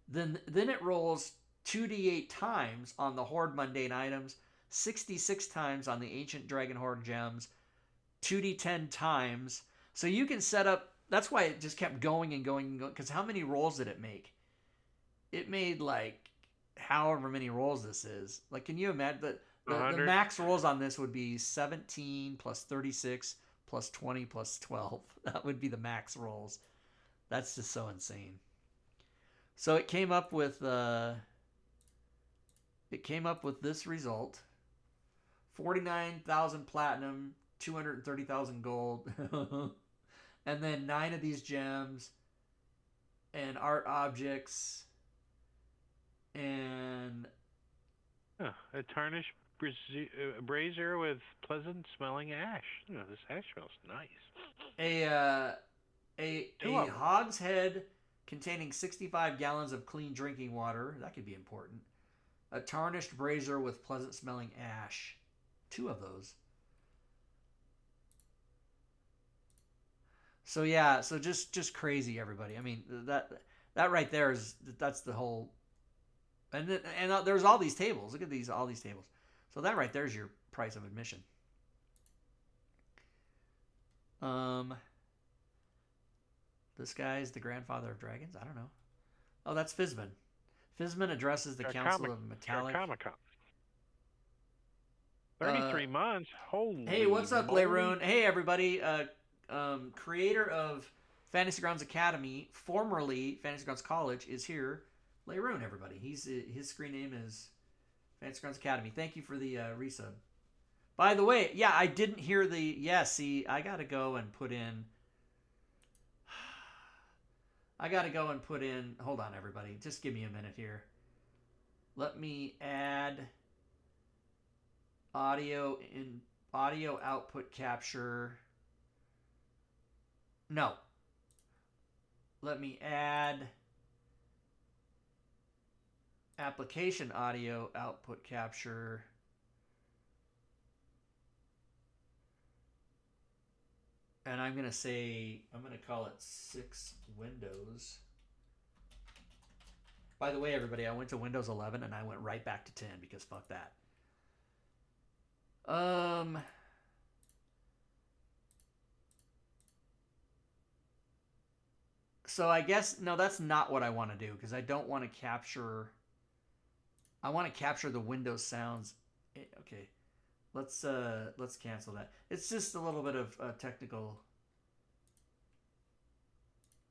Then it rolls 2d8 times on the Horde mundane items, 66 times on the Ancient Dragon Horde gems, 2d10 times. So you can set up, that's why it just kept going and going and going, because how many rolls did it make? It made like however many rolls this is. Like, can you imagine that the max rolls on this would be 17 plus 36 plus 20 plus 12. That would be the max rolls. That's just so insane. So it came up with this result: 49,000 platinum, 230,000 gold, and then 9 of these gems, and art objects, and a tarnished brazier with pleasant smelling ash. Oh, this ash smells nice. a hogshead containing 65 gallons of clean drinking water. That could be important. A tarnished brazier with pleasant smelling ash. 2 of those. So yeah, so just crazy, everybody. I mean, that right there that's the whole. And there's all these tables. Look at all these tables. So that right there is your price of admission. This guy's the grandfather of dragons. I don't know. Oh, that's Fizban. Fizban addresses the Council of Metallic. 33 months. Holy. Hey, what's up, moly. Layroon? Hey, everybody. Creator of Fantasy Grounds Academy, formerly Fantasy Grounds College, is here. Layroon, everybody. His screen name is Fantasy Grounds Academy. Thank you for the resub. By the way, yeah, I didn't hear the. Yeah, see, I gotta go and put in. Hold on, everybody. Just give me a minute here. Let me add audio output capture. No. Let me add application audio output capture. And I'm going to call it 6 Windows. By the way, everybody, I went to Windows 11 and I went right back to 10 because fuck that. Um. So I guess no, that's not what I want to do because I don't want to capture. I want to capture the Windows sounds. Okay, let's cancel that. It's just a little bit of technical.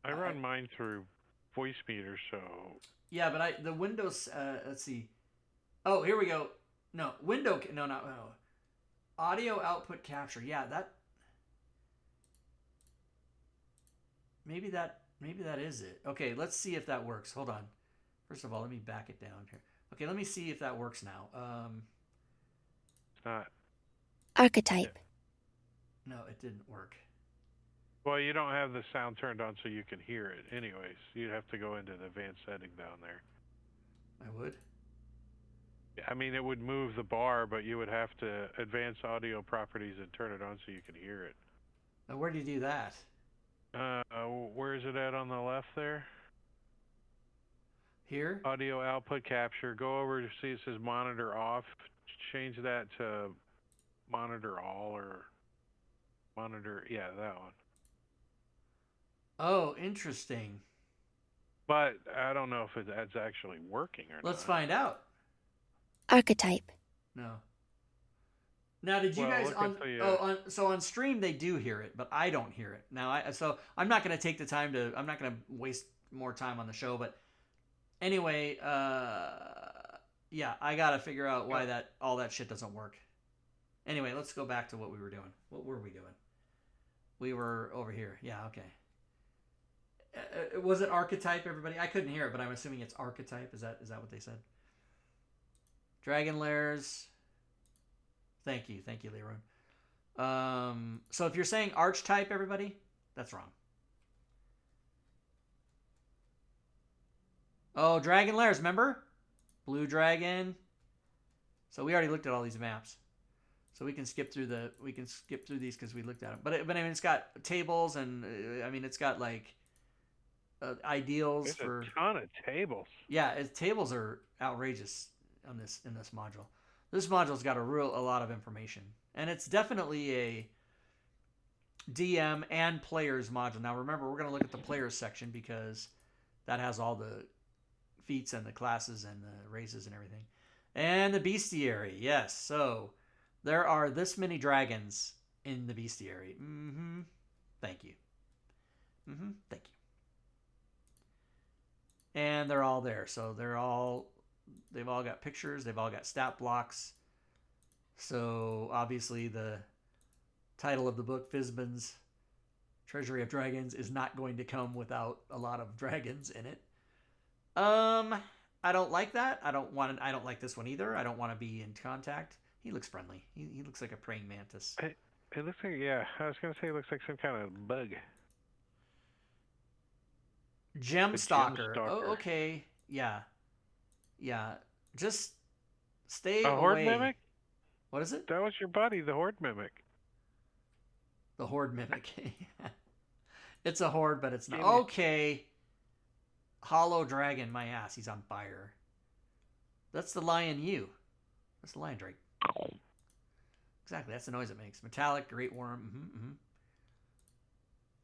I run mine through voice meter, so Yeah, but the Windows. Let's see. Oh, here we go. No, window. No, not no. Audio output capture. Yeah, that. Maybe that is it. Okay, let's see if that works. Hold on. First of all, let me back it down here. Okay, let me see if that works now. it's not. Archetype. No, it didn't work. Well, you don't have the sound turned on so you can hear it. Anyways, you'd have to go into the advanced setting down there. I would. I mean, it would move the bar, but you would have to advance audio properties and turn it on so you can hear it. Now, where do you do that? Where is it at on the left there? Here? Audio output capture. Go over to see it says monitor off. Change that to monitor all or monitor. Yeah, that one. Oh, interesting. But I don't know if that's actually working or not. Let's find out. Archetype. No. Now, did you Well, guys look at the, so on stream they do hear it, but I don't hear it. Now, so I'm not going to take the time to. I'm not going to waste more time on the show, but anyway, yeah, I got to figure out why all that shit doesn't work. Anyway, let's go back to what we were doing. What were we doing? We were over here. Yeah, okay. Was it archetype, everybody? I couldn't hear it, but I'm assuming it's archetype. Is that what they said? Dragon Lairs. Thank you, Leron. So if you're saying archetype, everybody, that's wrong. Oh, Dragon Lairs, remember? Blue Dragon. So we already looked at all these maps. So we can skip through these because we looked at them. But I mean, it's got tables and I mean, it's got like ideals. There's for a ton of tables. Yeah, tables are outrageous in this module. This module's got a lot of information, and it's definitely a DM and players module. Now remember, we're going to look at the players section because that has all the feats and the classes and the races and everything. And the bestiary, yes. So there are this many dragons in the bestiary. Thank you. Thank you. And they're all there. So they've all got pictures. They've all got stat blocks. So obviously the title of the book, Fizban's Treasury of Dragons, is not going to come without a lot of dragons in it. I don't like that. I don't like this one either. I don't want to be in contact. He looks friendly. He looks like a praying mantis. It looks like, yeah, I was going to say it looks like some kind of bug. Gem Stalker. Oh, okay. Yeah. Just stay away. A Horde Mimic? What is it? That was your buddy, the Horde Mimic. The Horde Mimic. It's a horde, but it's not. Okay. Hollow Dragon, my ass. He's on fire. That's the Lion U. That's the Lion Drake. Exactly. That's the noise it makes. Metallic, Great Worm.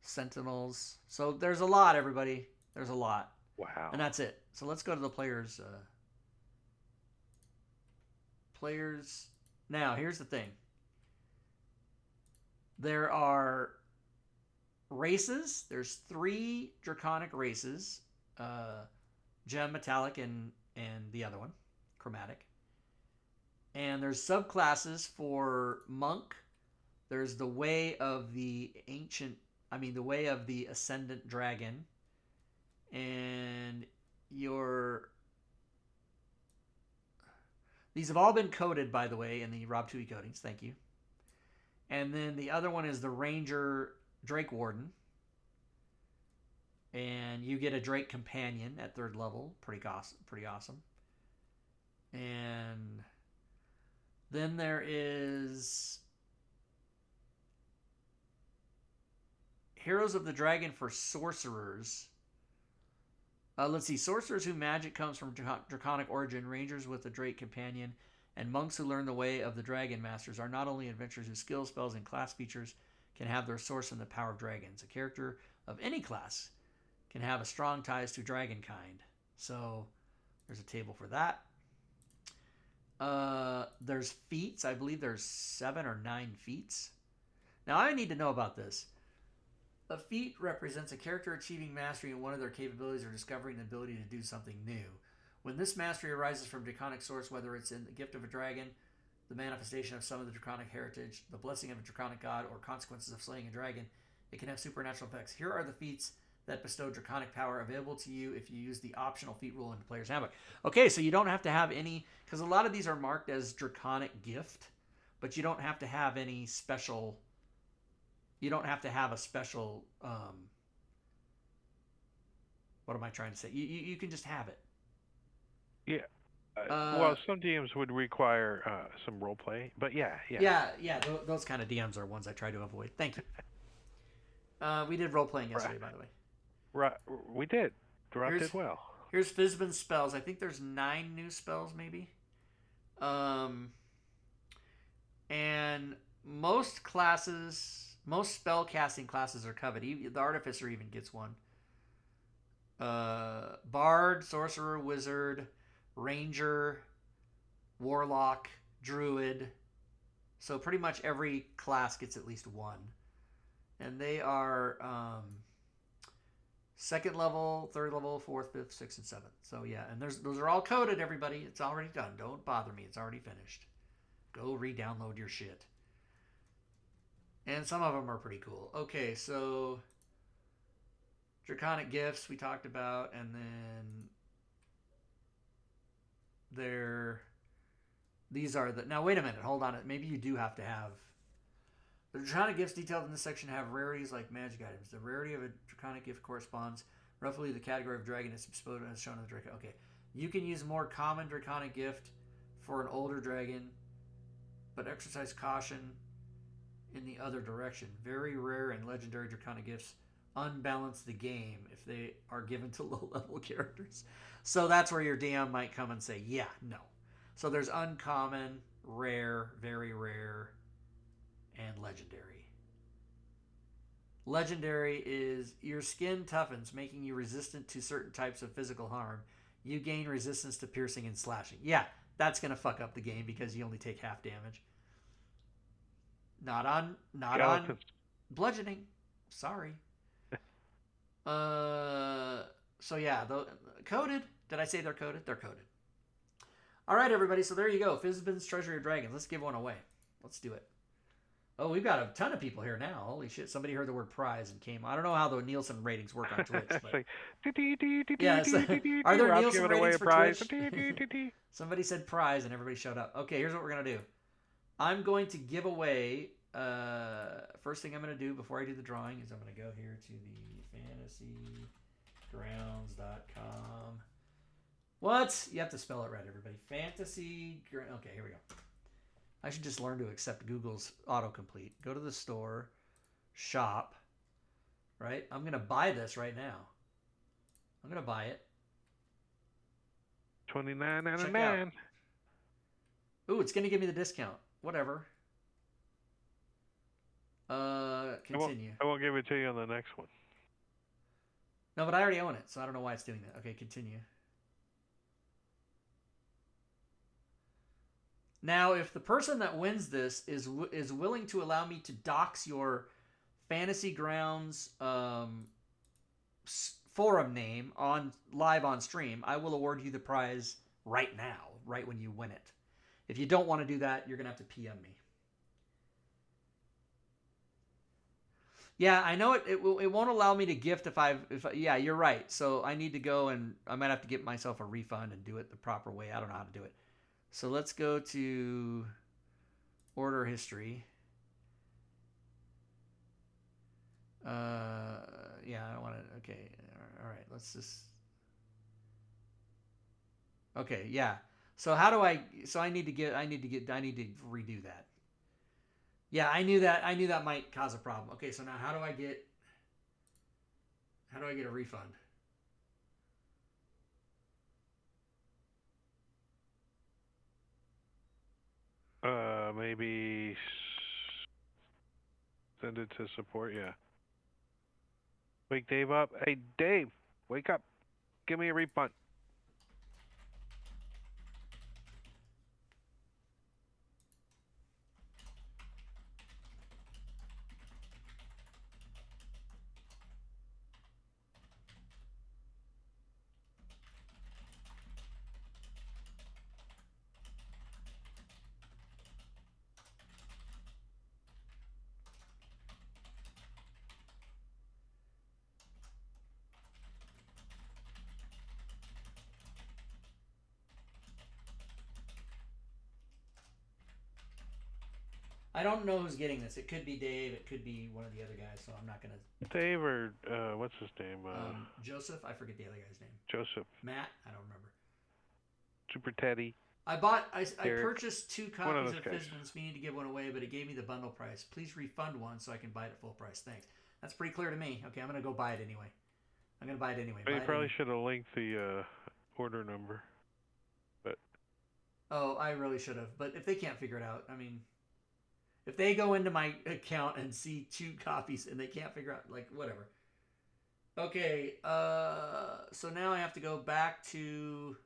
Sentinels. So there's a lot, everybody. There's a lot. Wow. And that's it. So let's go to the players. Players. Now, here's the thing. There are races. There's 3 draconic races. Gem, Metallic, and the other one, Chromatic. And there's subclasses for Monk. There's the Way of the Ascendant Dragon. And these have all been coded, by the way, in the Rob Tui codings. Thank you. And then the other one is the Ranger Drake Warden. And you get a Drake Companion at 3rd level. Pretty awesome. And then there is Heroes of the Dragon for Sorcerers. Let's see. Sorcerers whose magic comes from draconic origin. Rangers with a Drake Companion. and monks who learn the way of the dragon masters are not only adventurers whose skill, spells, and class features can have their source in the power of dragons. A character of any class can have a strong ties to dragonkind. So there's a table for that. There's feats. I believe there's 7 or 9 feats. Now I need to know about this. A feat represents a character achieving mastery in one of their capabilities or discovering the ability to do something new. When this mastery arises from draconic source, whether it's in the gift of a dragon, the manifestation of some of the draconic heritage, the blessing of a draconic god, or consequences of slaying a dragon, it can have supernatural effects. Here are the feats that bestow draconic power available to you if you use the optional feat rule in the player's handbook. Okay, so you don't have to have any, because a lot of these are marked as draconic gift, but you don't have to have any special, you don't have to have a special, what am I trying to say? You can just have it. Yeah. Well, some DMs would require some role play, but yeah. Those kind of DMs are ones I try to avoid. Thank you. We did role playing yesterday, by the way. Right, we did. Rob did well. Here's Fizban's spells. I think there's 9 new spells, maybe. And most spell casting classes are coveted. The Artificer even gets one. Bard, Sorcerer, Wizard, Ranger, Warlock, Druid. So pretty much every class gets at least one. And they are 2nd level, 3rd level, 4th, 5th, 6th, and 7th. So yeah, and those are all coded, everybody. It's already done. Don't bother me. It's already finished. Go re-download your shit. And some of them are pretty cool. Okay, so Draconic Gifts we talked about, and then these are the, now wait a minute, hold on. Maybe you do have to have, the Draconic Gifts detailed in this section have rarities like magic items. The rarity of a Draconic Gift corresponds roughly to the category of dragon as shown in the Draco. Okay, you can use more common Draconic Gift for an older dragon, but exercise caution in the other direction. Very rare and legendary Draconic Gifts unbalance the game if they are given to low-level characters. So that's where your DM might come and say, yeah, no. So there's uncommon, rare, very rare, and legendary. Legendary is your skin toughens, making you resistant to certain types of physical harm. You gain resistance to piercing and slashing. Yeah, that's going to fuck up the game because you only take half damage. Not on bludgeoning. Sorry. So yeah, coded. Did I say they're coded? They're coded. All right, everybody. So there you go. Fizban's Treasury of Dragons. Let's give one away. Let's do it. Oh, we've got a ton of people here now. Holy shit. Somebody heard the word prize and came. I don't know how the Nielsen ratings work on Twitch. But... yeah, are there Nielsen ratings for Twitch? Somebody said prize and everybody showed up. Okay, here's what we're going to do. I'm going to give away... first thing I'm going to do before I do the drawing is I'm going to go here to the fantasygrounds.com. What? You have to spell it right, everybody. Okay, here we go. I should just learn to accept Google's autocomplete. Go to the store, shop, right? I'm going to buy this right now. I'm going to buy it. $29.99. Ooh, it's going to give me the discount. Whatever. Continue. I won't give it to you on the next one. No, but I already own it, so I don't know why it's doing that. Okay, continue. Now, if the person that wins this is willing to allow me to dox your Fantasy Grounds forum name live on stream, I will award you the prize right now, right when you win it. If you don't want to do that, you're going to have to PM me. Yeah, I know it won't allow me to gift yeah, you're right. So I need to go and I might have to get myself a refund and do it the proper way. I don't know how to do it. So let's go to order history. Yeah, I don't want to. Okay, all right. Let's just. Okay, yeah. So how do I? So I need to redo that. Yeah, I knew that might cause a problem. Okay, so now how do I get a refund? maybe send it to support. Yeah. Wake Dave up. Hey, Dave, wake up. Give me a refund. I don't know who's getting this. It could be Dave. It could be one of the other guys. So I'm not gonna. Dave or what's his name? Joseph. I forget the other guy's name. Joseph. Matt. I don't remember. Super Teddy. I purchased 2 copies of guys. Fizban's. We need to give one away, but it gave me the bundle price. Please refund one so I can buy it at full price. Thanks. That's pretty clear to me. Okay, I'm gonna go buy it anyway. You probably should have linked the order number. But oh, I really should have. But if they can't figure it out, I mean, if they go into my account and see 2 copies and they can't figure out, like, whatever. Okay, so now I have to go back to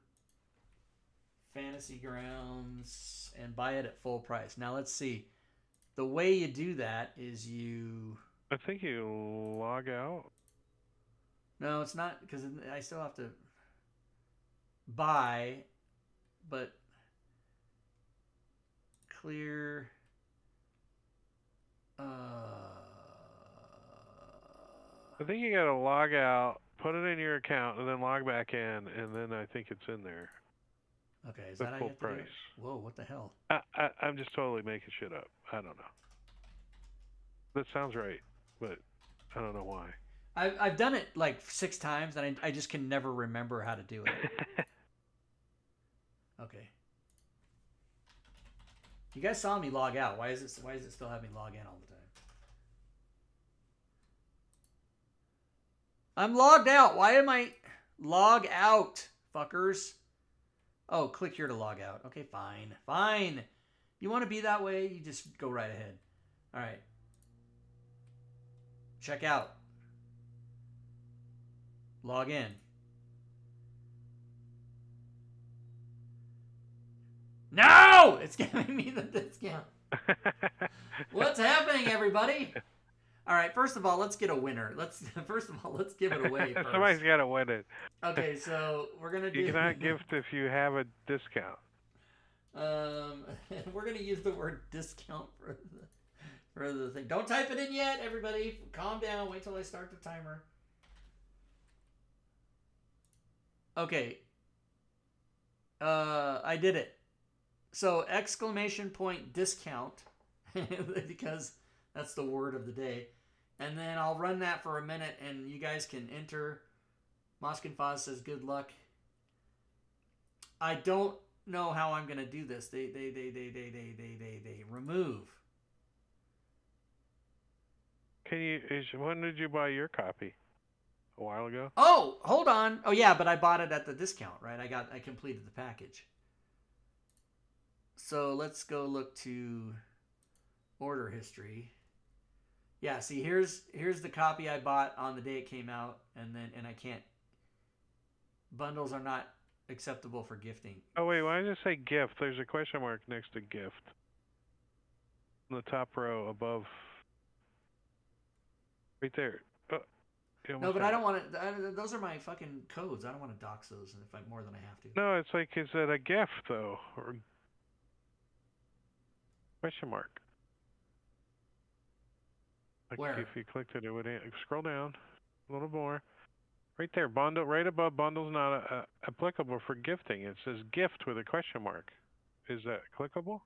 Fantasy Grounds and buy it at full price. Now let's see. The way you do that is you... I think you log out. No, it's not, because I still have to buy, but clear... I think you gotta log out, put it in your account, and then log back in, and then I think it's in there. Okay, is The that how you full have to do it? price. Whoa, what the hell? I'm just totally making shit up. I don't know. That sounds right, but I don't know why. I've done it like 6 times, and I just can never remember how to do it. Okay. You guys saw me log out. Why is it still having me log in all the time? I'm logged out. Why am I log out, fuckers? Oh, click here to log out. Okay, fine. Fine. You want to be that way? You just go right ahead. All right. Check out. Log in. No! It's giving me the discount. What's happening, everybody? All right, first of all, let's get a winner. Let's give it away first. Somebody's got to win it. Okay, so we're gonna do. You cannot gift if you have a discount. We're gonna use the word discount for the thing. Don't type it in yet, everybody. Calm down. Wait till I start the timer. Okay. I did it. So exclamation point discount because that's the word of the day. And then I'll run that for a minute and you guys can enter. Moskin Foz says good luck. I don't know how I'm gonna do this. They remove. When did you buy your copy? A while ago? Oh, hold on. Oh yeah, but I bought it at the discount, right? I completed the package. So let's go look to order history. Yeah, see here's the copy I bought on the day it came out, and I can't. Bundles are not acceptable for gifting. Oh wait, why did it say gift? There's a question mark next to gift. In the top row above. Right there. No, but I don't want to. Those are my fucking codes. I don't want to dox those if I more than I have to. No, it's like, is it a gift though? Or question mark. Like Where? if you clicked it, it would scroll down a little more. Right there, bundle, right above bundles not applicable for gifting. It says gift with a question mark. Is that clickable?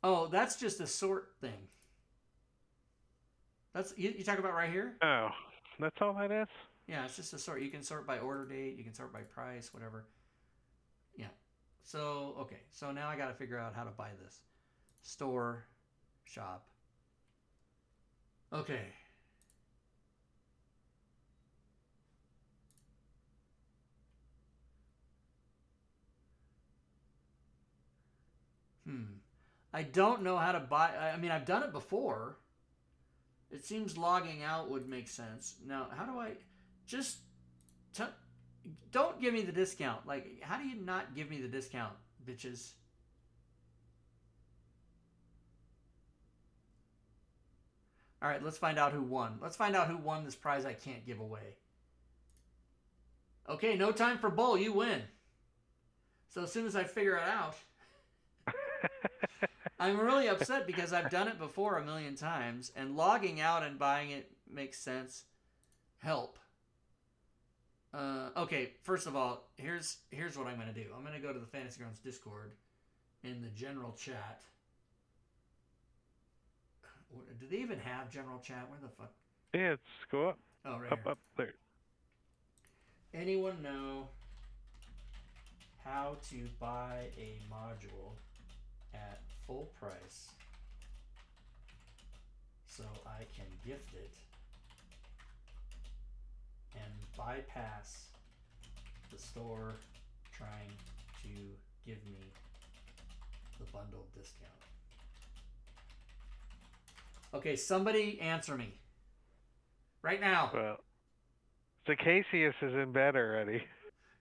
Oh, that's just a sort thing. That's you talk about right here? Oh, that's all that is? Yeah, it's just a sort. You can sort by order date. You can sort by price, whatever. Yeah. So, okay. So now I got to figure out how to buy this. Store, shop. Okay. I don't know how to buy. I mean, I've done it before. It seems logging out would make sense. Now, how do I just don't give me the discount? Like, how do you not give me the discount, bitches? All right, let's find out who won. Let's find out who won this prize I can't give away. Okay, no time for bull. You win. So as soon as I figure it out, I'm really upset because I've done it before a million times, and logging out and buying it makes sense. Help. Okay, first of all, here's what I'm going to do. I'm going to go to the Fantasy Grounds Discord in the general chat. Do they even have general chat? Where the fuck? Yeah, it's go up. Oh, right up, here. up there. Anyone know how to buy a module at full price so I can gift it and bypass the store trying to give me the bundled discount? Okay, somebody answer me right now. Well, Zacasius is in bed already.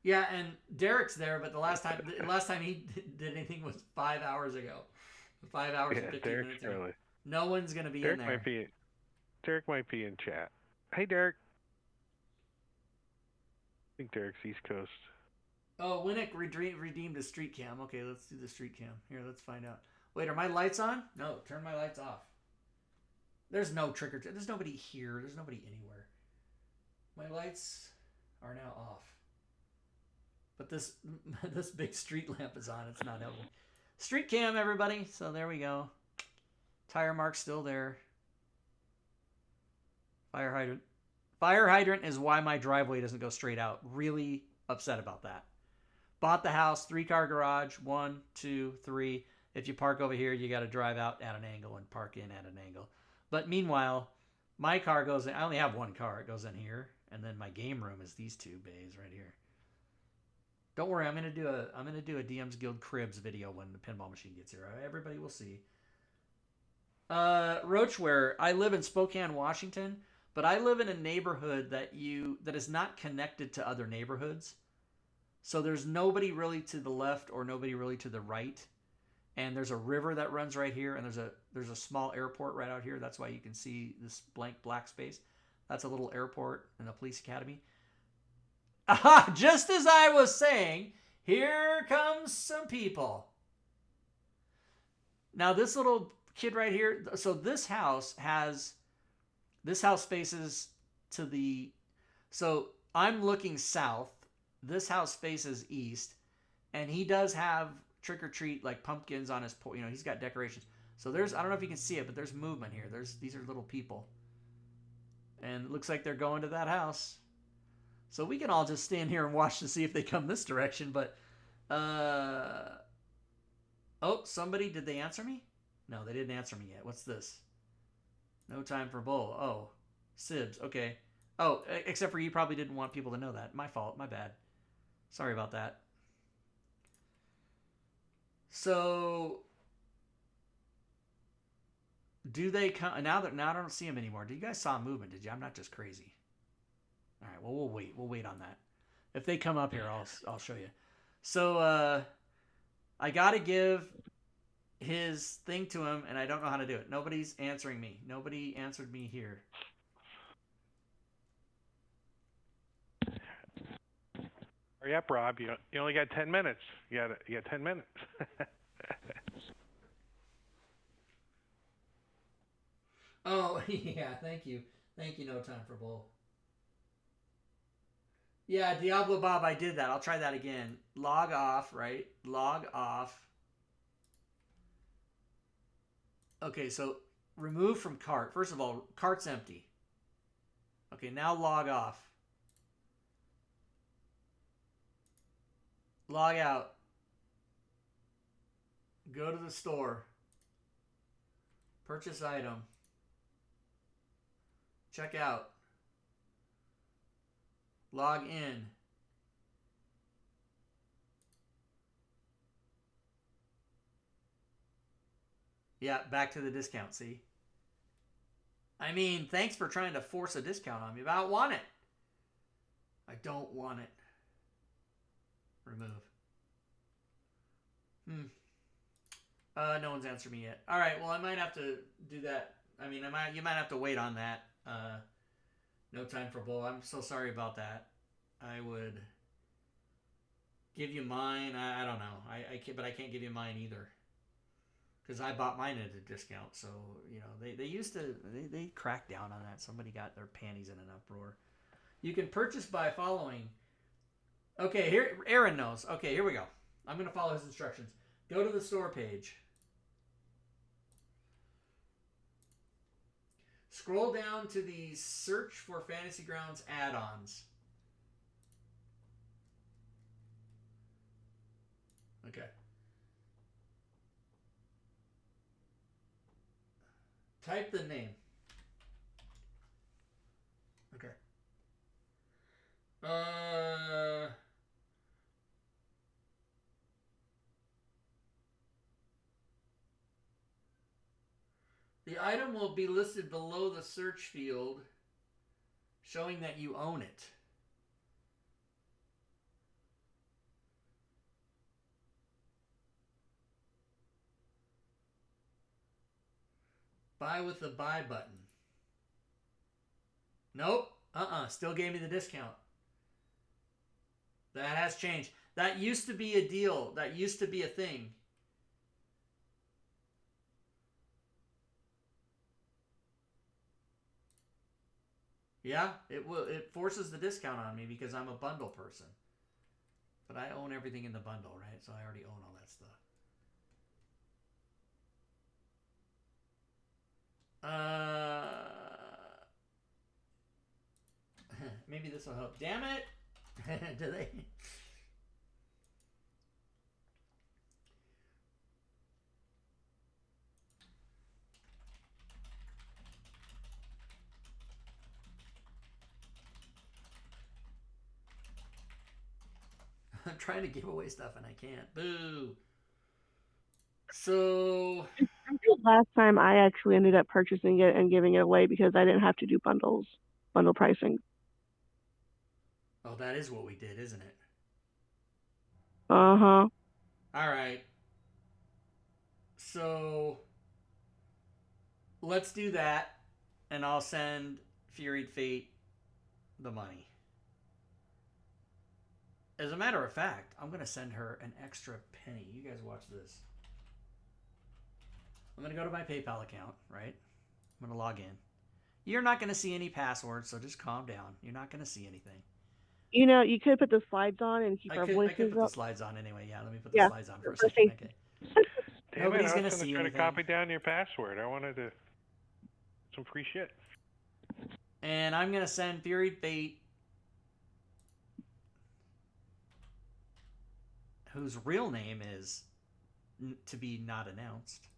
Yeah, and Derek's there, but the last time he did anything was 5 hours ago. 5 hours and 15 Derek's minutes ago. early. No one's gonna be Derek in there. Derek might be in chat. Hey, Derek. I think Derek's East Coast. Oh, Winnick redeemed a street cam. Okay, let's do the street cam. Here, let's find out. Wait, are my lights on? No, turn my lights off. There's no trick or treat. There's nobody here. There's nobody anywhere. My lights are now off. But this big street lamp is on. It's not helping. Street cam, everybody. So there we go. Tire mark's still there. Fire hydrant. Fire hydrant is why my driveway doesn't go straight out. Really upset about that. Bought the house, 3-car garage, 1, 2, 3. If you park over here, you got to drive out at an angle and park in at an angle. But meanwhile, my car goes in. I only have one car. It goes in here, and then my game room is these 2 bays right here. Don't worry, I'm gonna do a DM's Guild Cribs video when the pinball machine gets here. Everybody will see. Roachware. I live in Spokane, Washington, but I live in a neighborhood that is not connected to other neighborhoods. So there's nobody really to the left or nobody really to the right. And there's a river that runs right here, and there's a small airport right out here. That's why you can see this blank black space. That's a little airport and a police academy. Aha! Just as I was saying, here comes some people. Now this little kid right here. So this house faces to the. So I'm looking south. This house faces east, and he does have trick or treat like pumpkins on his. He's got decorations. So I don't know if you can see it, but there's movement here. These are little people, and it looks like they're going to that house. So we can all just stand here and watch to see if they come this direction. But, oh, somebody, did they answer me? No, they didn't answer me yet. What's this? No time for bull. Oh, Sibs. Okay. Oh, except for you probably didn't want people to know that. My fault. My bad. Sorry about that. So, do they come? Now I don't see them anymore. You guys saw movement, did you? I'm not just crazy. All right, well, we'll wait. We'll wait on that. If they come up here, I'll show you. So I got to give his thing to him, and I don't know how to do it. Nobody's answering me. Nobody answered me here. Hurry up, Rob. You only got 10 minutes. You got 10 minutes. Oh, yeah, thank you. Thank you, No Time for Bull. Yeah, Diablo Bob, I did that. I'll try that again. Log off, right? Log off. Okay, so remove from cart. First of all, cart's empty. Okay, now log off. Log out. Go to the store. Purchase item. Check out. Log in. Yeah, back to the discount, see? I mean, thanks for trying to force a discount on me, but I don't want it. I don't want it. Remove. No one's answered me yet. All right, well, I might have to do that. I mean, you might have to wait on that. No time for bull. I'm so sorry about that. I would give you mine. I don't know. I can't, but I can't give you mine either. Because I bought mine at a discount, so they used to they cracked down on that. Somebody got their panties in an uproar. You can purchase by following. Okay, here Aaron knows. Okay, here we go. I'm gonna follow his instructions. Go to the store page. Scroll down to the search for Fantasy Grounds add-ons. Okay. Type the name. Okay. The item will be listed below the search field, showing that you own it. Buy with the buy button. Nope. Still gave me the discount. That has changed. That used to be a deal. That used to be a thing. Yeah, it forces the discount on me because I'm a bundle person. But I own everything in the bundle, right? So I already own all that stuff. Maybe this will help. Damn it! Do they? I'm trying to give away stuff and I can't. Boo! So I think last time I actually ended up purchasing it and giving it away because I didn't have to do bundle pricing. Oh, that is what we did, isn't it? Uh-huh. All right. So let's do that, and I'll send Furied Fate the money. As a matter of fact, I'm going to send her an extra penny. You guys watch this. I'm going to go to my PayPal account, right? I'm going to log in. You're not going to see any passwords, so just calm down. You're not going to see anything. You know, you could put the slides on and keep our I voices could put up. the slides on anyway. Yeah, let me put the slides on for a second. Okay. Damn Nobody's it, going I to was see try anything. to copy down your password. I wanted to some free shit. And I'm going to send Furied Fate, whose real name is to be not announced,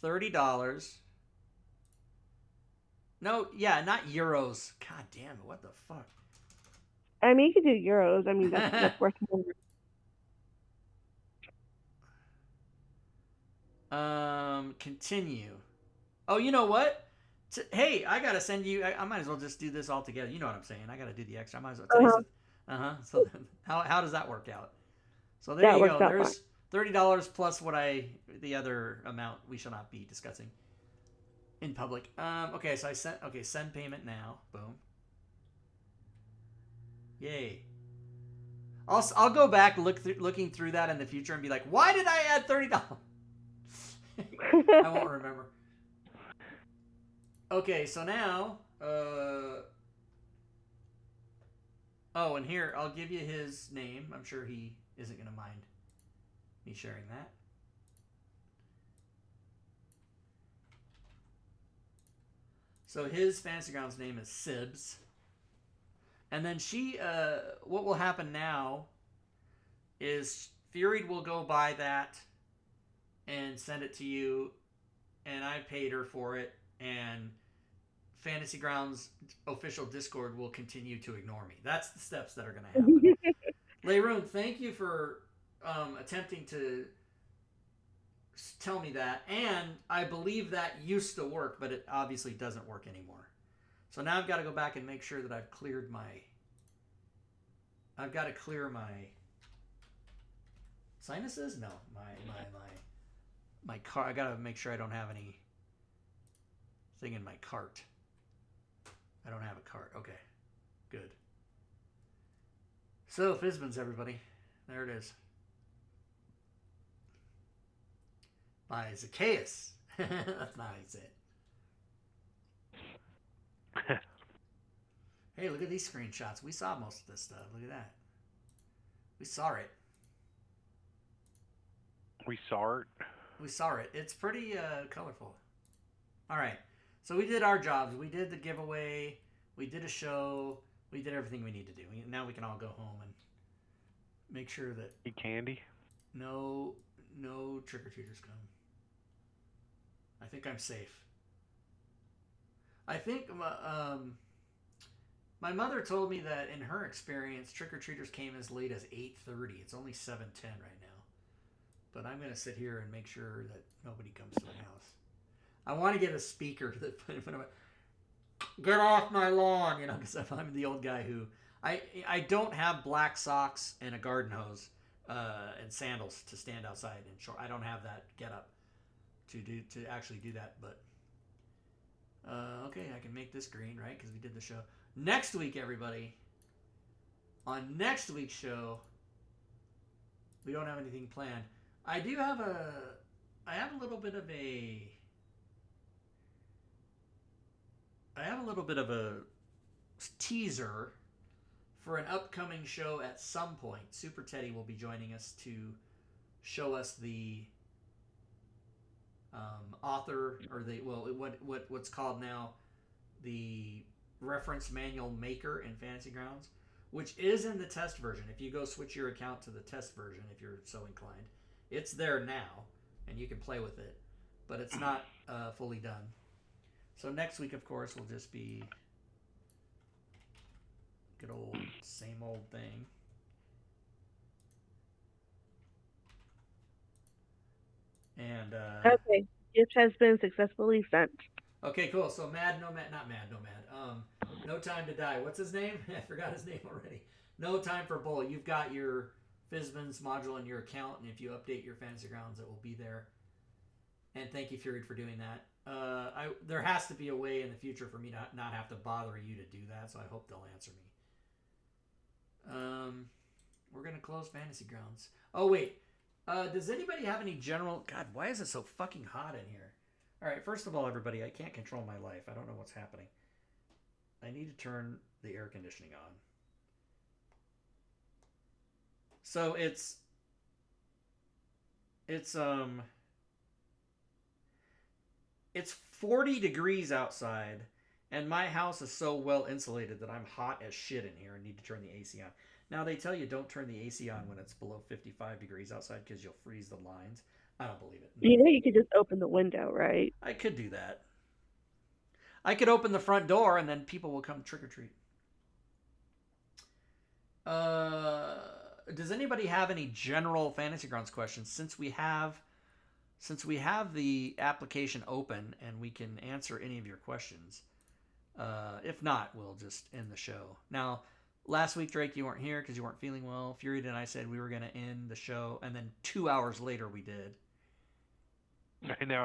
$30. No, yeah, not euros. God damn it, what the fuck? I mean, you could do euros. I mean, that's worth more. Continue. Oh, you know what? Hey, I gotta send you. I might as well just do this all together. You know what I'm saying? I gotta do the extra. I might as well. Uh-huh. So how does that work out? So there That you works go. out There's $30 plus the other amount we shall not be discussing in public. Okay, so send payment now. Boom. Yay. I'll go back looking through that in the future and be like, why did I add $30? I won't remember. Okay, so now, oh, and here, I'll give you his name. I'm sure he isn't going to mind me sharing that. So his Fantasy Grounds name is Sibs. And then what will happen now is Furied will go buy that and send it to you, and I paid her for it, and Fantasy Grounds official Discord will continue to ignore me. That's the steps that are going to happen. Layroon, thank you for attempting to tell me that, and I believe that used to work, but it obviously doesn't work anymore. So now I've got to go back and make sure that I've cleared my. I've got to clear my sinuses. No, my car. I got to make sure I don't have any thing in my cart. I don't have a cart. Okay, good. So Fizban's, everybody. There it is. By Zacchaeus. That's not how you say it. Hey, look at these screenshots. We saw most of this stuff. Look at that. We saw it. We saw it. We saw it. It's pretty colorful. All right. So we did our jobs. We did the giveaway. We did a show. We did everything we need to do. Now we can all go home and make sure that Eat candy. no trick-or-treaters come. I think I'm safe. I think my mother told me that in her experience, trick-or-treaters came as late as 8:30. It's only 7:10 right now. But I'm going to sit here and make sure that nobody comes to my house. I want to get a speaker that get off my lawn, because I'm the old guy who I don't have black socks and a garden hose and sandals to stand outside and short. I don't have that get up to actually do that, but okay, I can make this green, right? Because we did the show. Next week, everybody, on next week's show, we don't have anything planned. I have a little bit of a teaser for an upcoming show at some point. Super Teddy will be joining us to show us the author, or what's called now the reference manual maker in Fantasy Grounds, which is in the test version. If you go switch your account to the test version, if you're so inclined, it's there now, and you can play with it, but it's not fully done. So next week, of course, will just be good old same old thing. And Okay, gift has been successfully sent. Okay, cool. So No Time to Die. What's his name? I forgot his name already. No Time for Bull. You've got your Fizban's module in your account, and if you update your Fantasy Grounds, it will be there. And thank you, Fury, for doing that. There has to be a way in the future for me to not have to bother you to do that, so I hope they'll answer me. We're going to close Fantasy Grounds. Oh, wait. Does anybody have any general... God, why is it so fucking hot in here? All right, first of all, everybody, I can't control my life. I don't know what's happening. I need to turn the air conditioning on. So it's 40 degrees outside, and my house is so well insulated that I'm hot as shit in here and need to turn the AC on. Now, they tell you don't turn the AC on when it's below 55 degrees outside because you'll freeze the lines. I don't believe it. You could just open the window, right? I could do that. I could open the front door and then people will come trick or treat. Does anybody have any general Fantasy Grounds questions? Since we have the application open and we can answer any of your questions. If not, we'll just end the show. Now, last week, Drake, you weren't here because you weren't feeling well. Fury and I said we were going to end the show, and then 2 hours later we did. I know.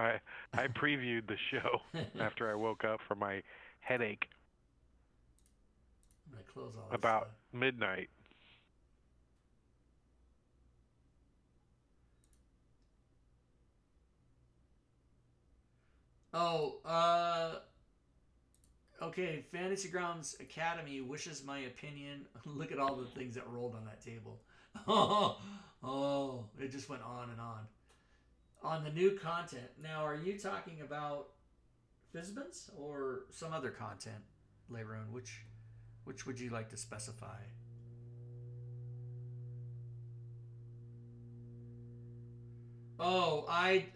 I previewed the show after I woke up from my headache. I'm going to close all this about stuff. midnight. Okay, Fantasy Grounds Academy wishes my opinion. Look at all the things that rolled on that table. Oh, it just went on and on. On the new content. Now, are you talking about Fizban's or some other content, Leroon? Which would you like to specify? Oh, I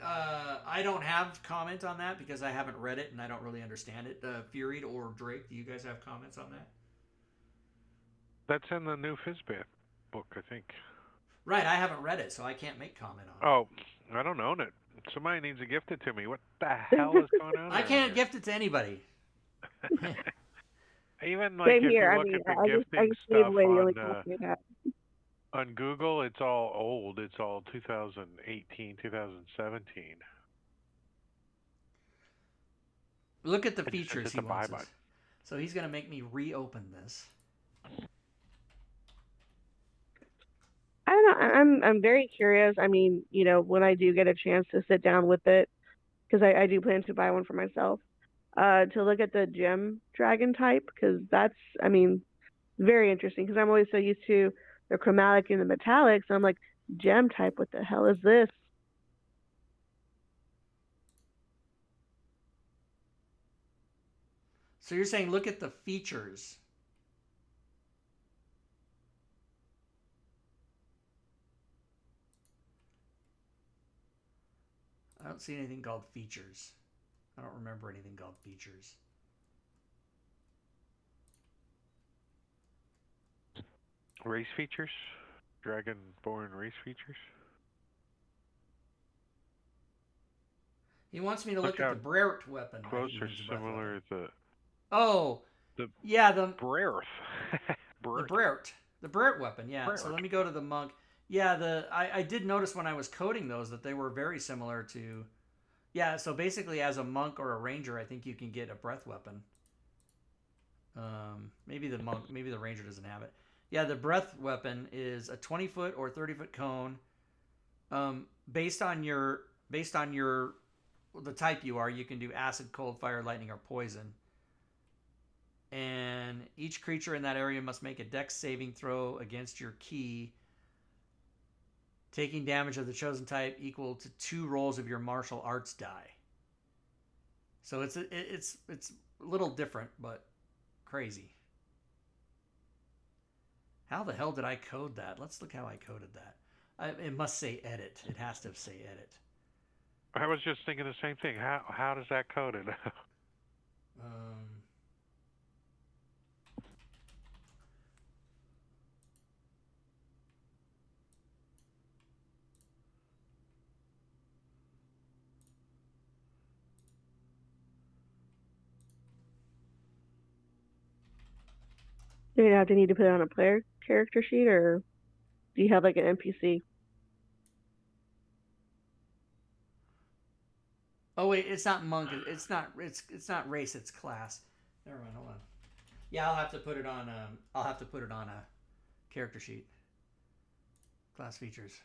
don't have comment on that because I haven't read it and I don't really understand it. Fury or Drake, do you guys have comments on that? That's in the new Fizban book, I think. Right, I haven't read it, so I can't make comment on it. Oh, I don't own it. Somebody needs to gift it to me. What the hell is going on? I can't gift it to anybody. Even like Same if here. you I look mean, at the I gifting just gave stuff away the only copy I had. on Google, it's all old. It's all 2018, 2017. Look at the It just says features hit he the buy wants us. button. So he's gonna make me reopen this. I don't know. I'm very curious. I mean, when I do get a chance to sit down with it, because I do plan to buy one for myself, to look at the gem dragon type, because that's, I mean, very interesting. Because I'm always so used to the chromatic and the metallics. I'm like, gem type, what the hell is this? So you're saying look at the features. I don't see anything called features. I don't remember anything called features. Race features? Dragonborn race features? He wants me to look Look at how the Brert weapon. close or The breath similar weapon. the Oh, the yeah, the Brerth. Brert. The Brert weapon, yeah. Brert. So let me go to the monk. Yeah, I did notice when I was coding those that they were very similar to. Yeah, so basically as a monk or a ranger, I think you can get a breath weapon. Maybe the ranger doesn't have it. Yeah, the breath weapon is a 20-foot or 30-foot cone. Based on the type you are, you can do acid, cold, fire, lightning, or poison. And each creature in that area must make a dex saving throw against your key, taking damage of the chosen type equal to 2 rolls of your martial arts die. So it's a little different, but crazy. How the hell did I code that? Let's look how I coded that. It must say edit. It has to say edit. I was just thinking the same thing. How does that code it? Do you have to need to put it on a player character sheet, or do you have like an NPC? Oh wait, it's not monk. It's not race. It's class. Never mind. Hold on. Yeah, I'll have to put it on. I'll have to put it on a character sheet. Class features.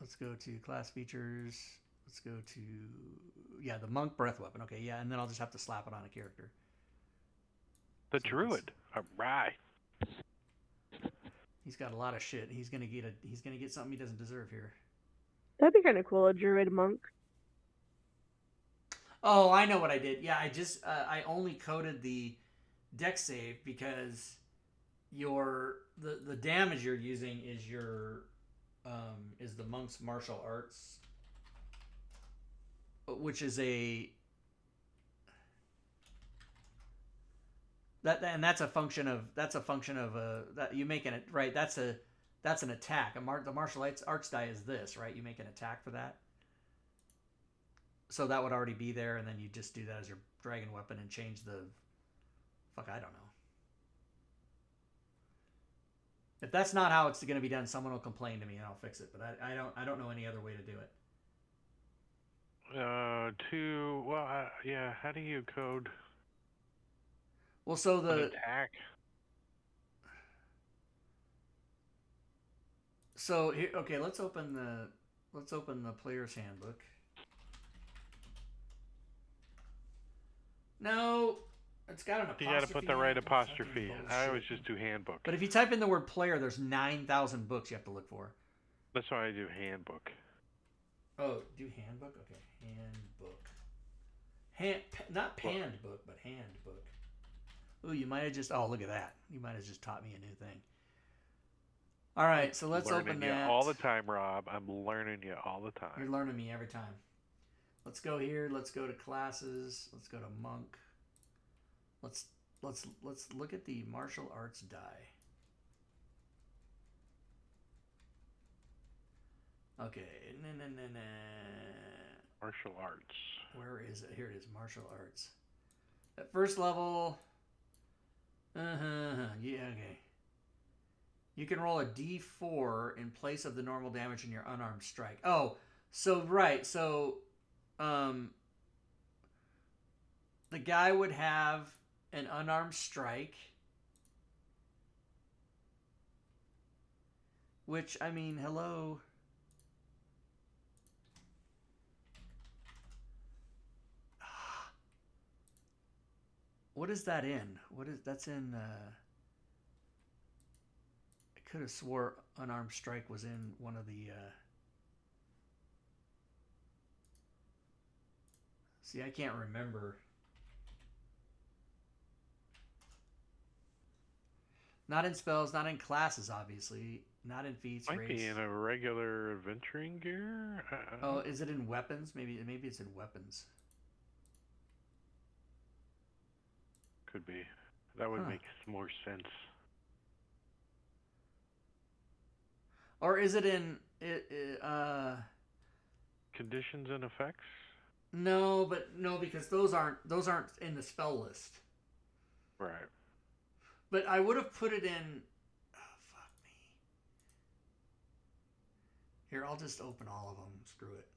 Let's go to class features. Let's go to the monk breath weapon. Okay, yeah, and then I'll just have to slap it on a character. The druid. All right. He's got a lot of shit. He's gonna get something he doesn't deserve here. That'd be kind of cool, a druid monk. Oh, I know what I did. Yeah, I only coded the dex save because the damage you're using is is the monk's martial arts, which is that's a function of that you make it right. That's an attack. The martial arts die is this, right? You make an attack for that. So that would already be there, and then you just do that as your dragon weapon and change the fuck. I don't know. If that's not how it's going to be done, someone will complain to me and I'll fix it. But I don't know any other way to do it. Yeah. How do you code? Well, so an attack. So here, okay, let's open the player's handbook. No, it's got an apostrophe. You got to put the right apostrophe. I always just do handbook. But if you type in the word player, there's 9,000 books you have to look for. That's why I do handbook. Oh, do handbook? Okay, handbook. Not panned book, but handbook. Ooh, you might have just. Oh, look at that. You might have just taught me a new thing. All right, so let's open that. You all the time, Rob. I'm learning you all the time. You're learning me every time. Let's go here. Let's go to classes. Let's go to monk. Let's look at the martial arts die. Okay, Martial arts. Where is it? Here it is. Martial arts. At first level. Yeah, okay. You can roll a d4 in place of the normal damage in your unarmed strike. Oh, so right. So, the guy would have an unarmed strike, which, I mean, hello. What is that in? That's in? I could have swore unarmed strike was in one of the. See, I can't remember. Not in spells, not in classes, obviously. Not in feats, Might race. be in a regular adventuring gear. Oh, is it in weapons? Maybe it's in weapons. Could be. That would make more sense. Or is it in conditions and effects? No, because those aren't in the spell list. Right. But I would have put it in. Oh, fuck me. Here, I'll just open all of them. Screw it.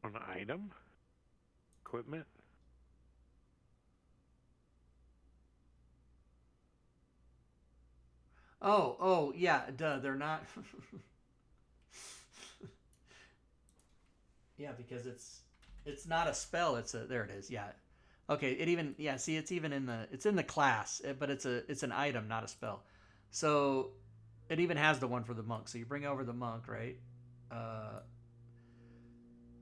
An item? Equipment? Oh, yeah, duh, they're not. Yeah, because it's not a spell. There it is. Yeah. Okay, see, it's even in the class, but it's an item, not a spell. So it even has the one for the monk. So you bring over the monk, right?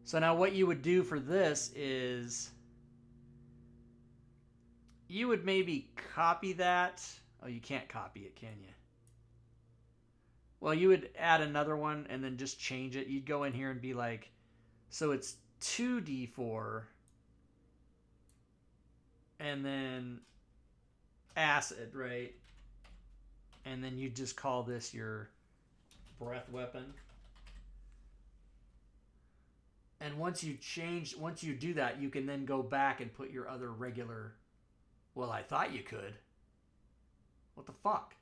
So now what you would do for this is you would maybe copy that. Oh, you can't copy it, can you? Well, you would add another one and then just change it. You'd go in here and be like, so it's 2d4 and then acid, right? And then you just call this your breath weapon. And once you do that, you can then go back and put your other regular. Well, I thought you could. What the fuck?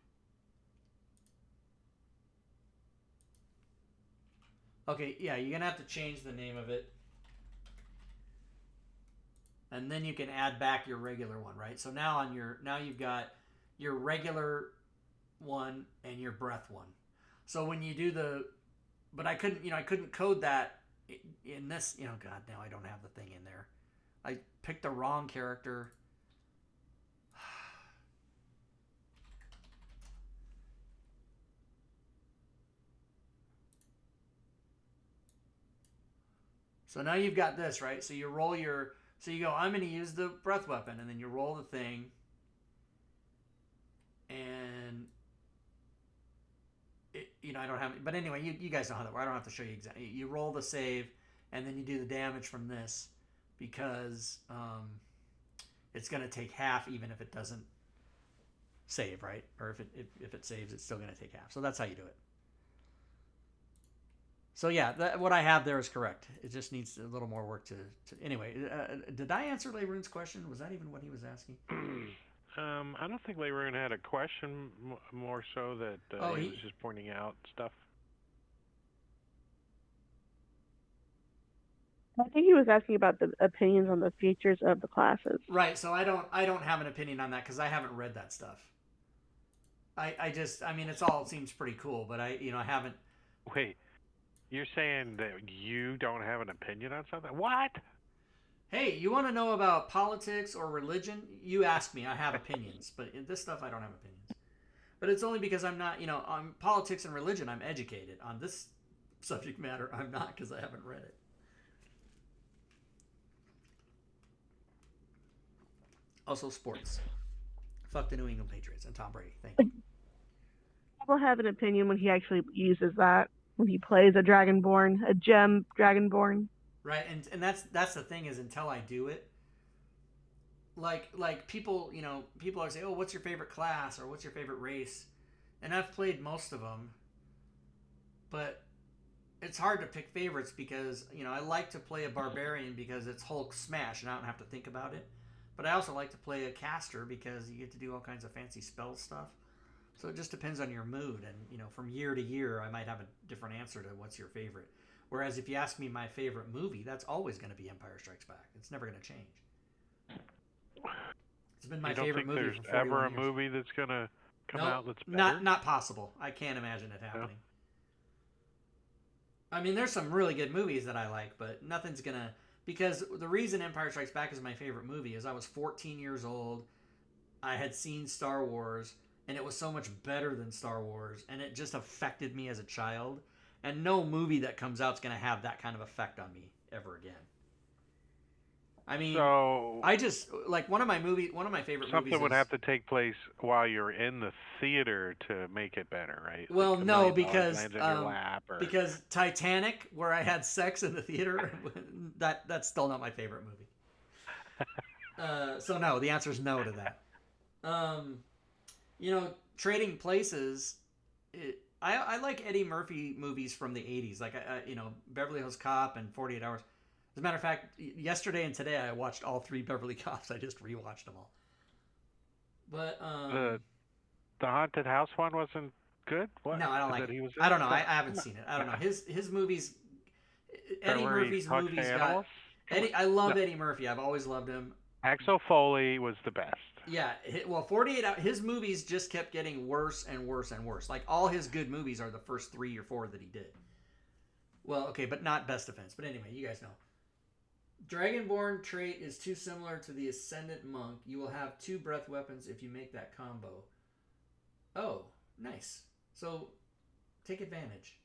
Okay, yeah, you're gonna have to change the name of it. And then you can add back your regular one, right? So now you've got your regular one and your breath one. So when you do but I couldn't code that in this, God, now I don't have the thing in there. I picked the wrong character. So now you've got this, right? So you roll so you go, I'm going to use the breath weapon, and then you roll the thing, and I don't have, but anyway, you guys know how that works. I don't have to show you exactly. You roll the save, and then you do the damage from this, because it's going to take half even if it doesn't save, right? Or if it saves, it's still going to take half. So that's how you do it. So yeah, what I have there is correct. It just needs a little more work to anyway, did I answer Layroon's question? Was that even what he was asking? I don't think Layroon had a question, more so that he was just pointing out stuff. I think he was asking about the opinions on the features of the classes. Right, so I don't have an opinion on that because I haven't read that stuff. It all seems pretty cool, but I haven't. Wait. You're saying that you don't have an opinion on something? What? Hey, you want to know about politics or religion? You ask me. I have opinions, but in this stuff I don't have opinions. But it's only because I'm not, on politics and religion, I'm educated. On this subject matter, I'm not because I haven't read it. Also, sports. Fuck the New England Patriots and Tom Brady. Thank you. Will have an opinion when he actually uses that. When he plays a gem dragonborn. Right, and that's the thing is until I do it, like people, people are saying, oh, what's your favorite class or what's your favorite race, and I've played most of them, but it's hard to pick favorites because, you know, I like to play a barbarian because it's Hulk smash and I don't have to think about it. But I also like to play a caster because you get to do all kinds of fancy spell stuff. So it just depends on your mood. And, you know, from year to year, I might have a different answer to what's your favorite. Whereas if you ask me my favorite movie, that's always going to be Empire Strikes Back. It's never going to change. It's been my favorite movie there's for 41 ever a years. movie that's going to come out that's better? Not possible. I can't imagine it happening. I mean, there's some really good movies that I like, but nothing's going to... Because the reason Empire Strikes Back is my favorite movie is I was 14 years old. I had seen Star Wars, and it was so much better than Star Wars, and it just affected me as a child. And no movie that comes out is going to have that kind of effect on me ever again. I mean, so I just like one of my favorite movies. Something would have to take place while you're in the theater to make it better, right? Well, like no, $1 million because lands in your lap or... because Titanic, where I had sex in the theater, that's still not my favorite movie. So no, the answer is no to that. You know, Trading Places. I like Eddie Murphy movies from the 80s, like you know, Beverly Hills Cop and 48 Hours. As a matter of fact, yesterday and today I watched all 3 Beverly Cops. I just rewatched them all. But the haunted house one wasn't good. What? No, I don't like it. it. I don't know. I haven't seen it. I don't know. His movies. Eddie Murphy's movies got. I love Eddie Murphy. I've always loved him. Axel Foley was the best. Yeah, well, 48 Hours. His movies just kept getting worse and worse and worse. Like all his good movies are the first 3 or 4 that he did. Well, okay, but not Best Defense. But anyway, you guys know. Dragonborn trait is too similar to the Ascendant Monk. You will have 2 breath weapons if you make that combo. Oh, nice. So, take advantage.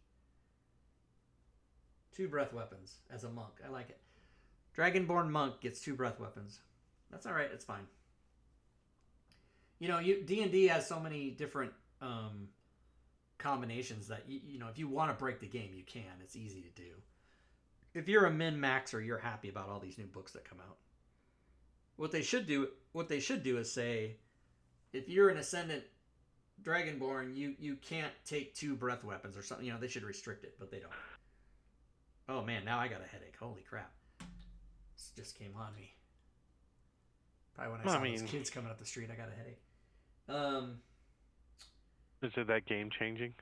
2 breath weapons as a monk. I like it. Dragonborn monk gets 2 breath weapons. That's all right. It's fine. You know, D&D has so many different combinations that you know, if you want to break the game, you can. It's easy to do. If you're a min-maxer, you're happy about all these new books that come out. What they should do is say, if you're an Ascendant Dragonborn, you can't take 2 breath weapons or something. You know, they should restrict it, but they don't. Oh man, now I got a headache. Holy crap. This just came on me. Probably when I saw those kids coming up the street, I got a headache. Is it that game changing?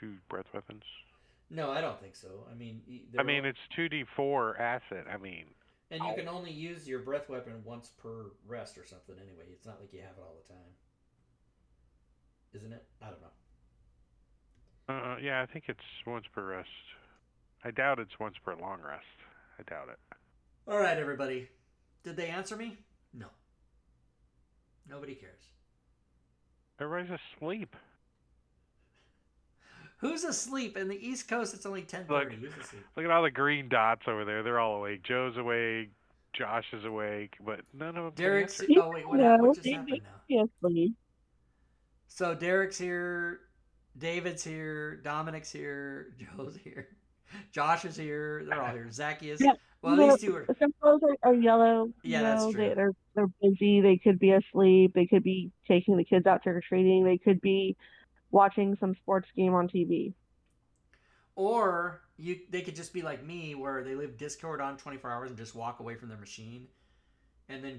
2 breath weapons? No, I don't think so. I mean, it's 2d4 acid. I mean, and you can only use your breath weapon once per rest or something anyway. It's not like you have it all the time. Isn't it? I don't know. Yeah, I think it's once per rest. I doubt it's once per long rest. I doubt it. All right, everybody. Did they answer me? No. Nobody cares. Everybody's asleep. Who's asleep? In the East Coast, it's only 10:30. Who's asleep? Look at all the green dots over there. They're all awake. Joe's awake. Josh is awake, but none of them. Derek's. can answer. Oh wait, what just happened now? Yes, please. So Derek's here. David's here. Dominic's here. Joe's here. Josh is here. They're all here. Zacchaeus. Yeah, Well, these 2 are. Some clothes are yellow. Yeah, that's true. They're busy. They could be asleep. They could be taking the kids out trick or treating. They could be watching some sports game on TV. Or they could just be like me, where they leave Discord on 24 hours and just walk away from their machine, and then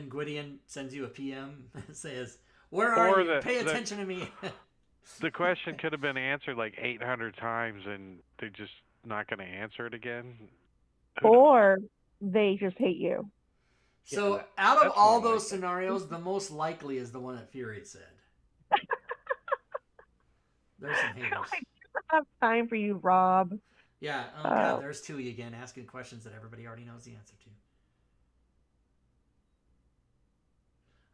Gwydion sends you a PM and says, "Where are you? Pay attention to me." The question could have been answered like 800 times, and they're just not going to answer it again. Or they just hate you. So out of all those scenarios, the most likely is the one that Fury said. There's some haters. I don't have time for you, Rob. Yeah. Oh God, there's 2 again asking questions that everybody already knows the answer to.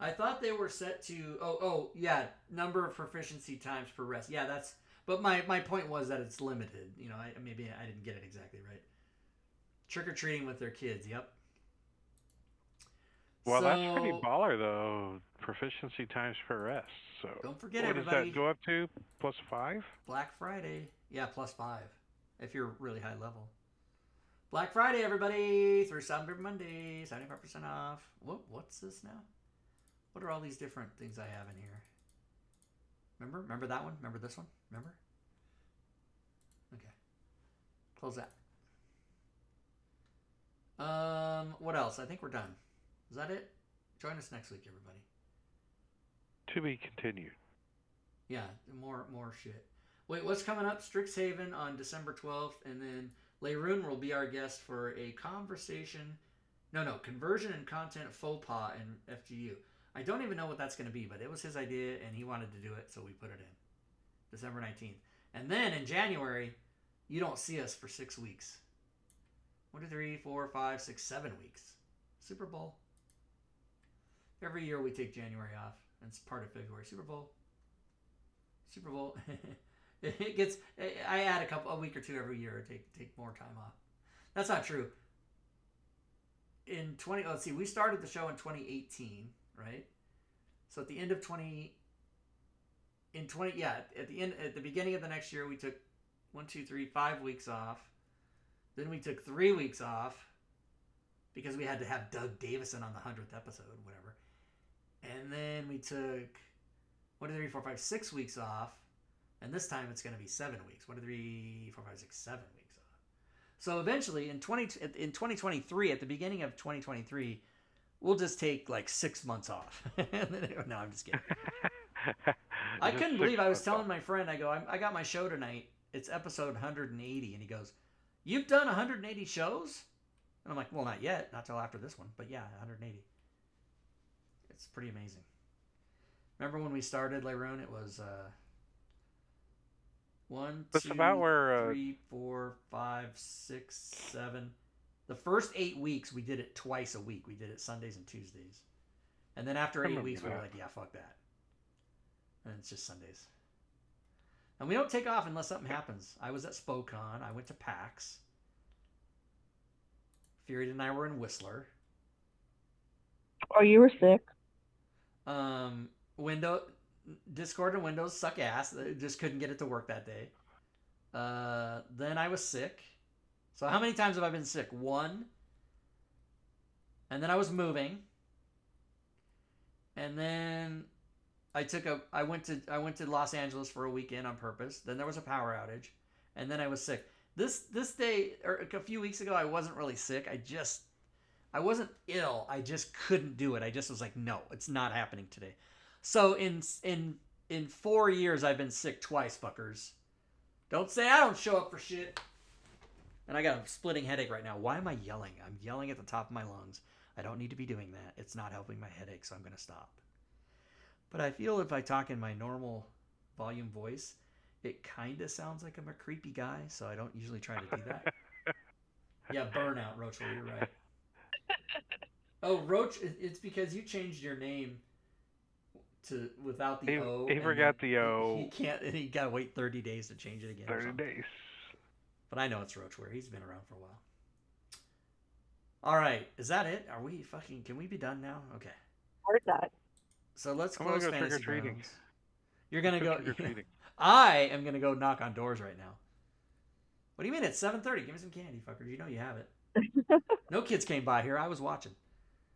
I thought they were set to yeah, number of proficiency times per rest. Yeah, that's. But my point was that it's limited. You know, maybe I didn't get it exactly right. Trick or treating with their kids. Yep. Well, that's pretty baller though. Proficiency times per rest. So don't forget, what everybody. Does that go up to? +5? Black Friday. Yeah, +5 if you're really high level. Black Friday, everybody, through Cyber Monday, 75% off. What's this now? What are all these different things I have in here? Remember that one? Remember this one? Remember? Close that. What else? I think we're done. Is that it? Join us next week, everybody. To be continued. Yeah, more shit. Wait, what's coming up? Strixhaven on December 12th, and then Leyrun will be our guest for a conversation. No, conversion and content faux pas in FGU. I don't even know what that's going to be, but it was his idea, and he wanted to do it, so we put it in. December 19th. And then in January, you don't see us for 6 weeks. 1, 2, 3, 4, 5, 6, 7 weeks. Super Bowl. Every year we take January off. And it's part of February. Super Bowl. It gets. I add a week or two every year. Take more time off. That's not true. Let's see. We started the show in 2018, right? So at the end of at the beginning of the next year, we took 1, 2, 3, 5 weeks off. Then we took 3 weeks off because we had to have Doug Davison on the 100th episode, whatever. And then we took 1, 2, 3, 4, 5, 6 weeks off. And this time it's going to be 7 weeks. 1, 2, 3, 4, 5, 6, 7 weeks off. So eventually in 2023, at the beginning of 2023, we'll just take like 6 months off. No, I'm just kidding. I couldn't believe I was telling my friend, I go, I got my show tonight. It's episode 180. And he goes, you've done 180 shows? And I'm like, well, not yet. Not till after this one. But yeah, 180. It's pretty amazing. Remember when we started Leyrun? It was 1, 2, 3, 4, 5, 6, 7. The first 8 weeks we did it twice a week. We did it Sundays and Tuesdays. And then after 8 weeks we were like, yeah, fuck that. And it's just Sundays. And we don't take off unless something happens. I was at SpoCon. I went to PAX. Fury and I were in Whistler. Oh, you were sick. Discord and Windows suck ass. I just couldn't get it to work that day. Then I was sick. So how many times have I been sick? 1. And then I was moving. And then I went to Los Angeles for a weekend on purpose. Then there was a power outage. And then I was sick. This day, or a few weeks ago, I wasn't really sick. I wasn't ill. I just couldn't do it. I just was like, no, it's not happening today. So in 4 years, I've been sick twice, fuckers. Don't say I don't show up for shit. And I got a splitting headache right now. Why am I yelling? I'm yelling at the top of my lungs. I don't need to be doing that. It's not helping my headache, so I'm going to stop. But I feel if I talk in my normal volume voice, it kind of sounds like I'm a creepy guy, so I don't usually try to do that. Yeah, burnout, Roachel, you're right. Oh, Roach, it's because you changed your name to without the O. He forgot the O. He can't, and he got to wait 30 days to change it again. 30 days. But I know it's Roachware. He's been around for a while. All right, is that it? Are we fucking? Can we be done now? Okay. Heard that. So let's I'm gonna close go Fantasy trick-or-treating. Grounds. You're gonna go. Trick-or-treating. I am gonna go knock on doors right now. What do you mean? It's 7:30. Give me some candy, fuckers. You know you have it. No kids came by here. I was watching.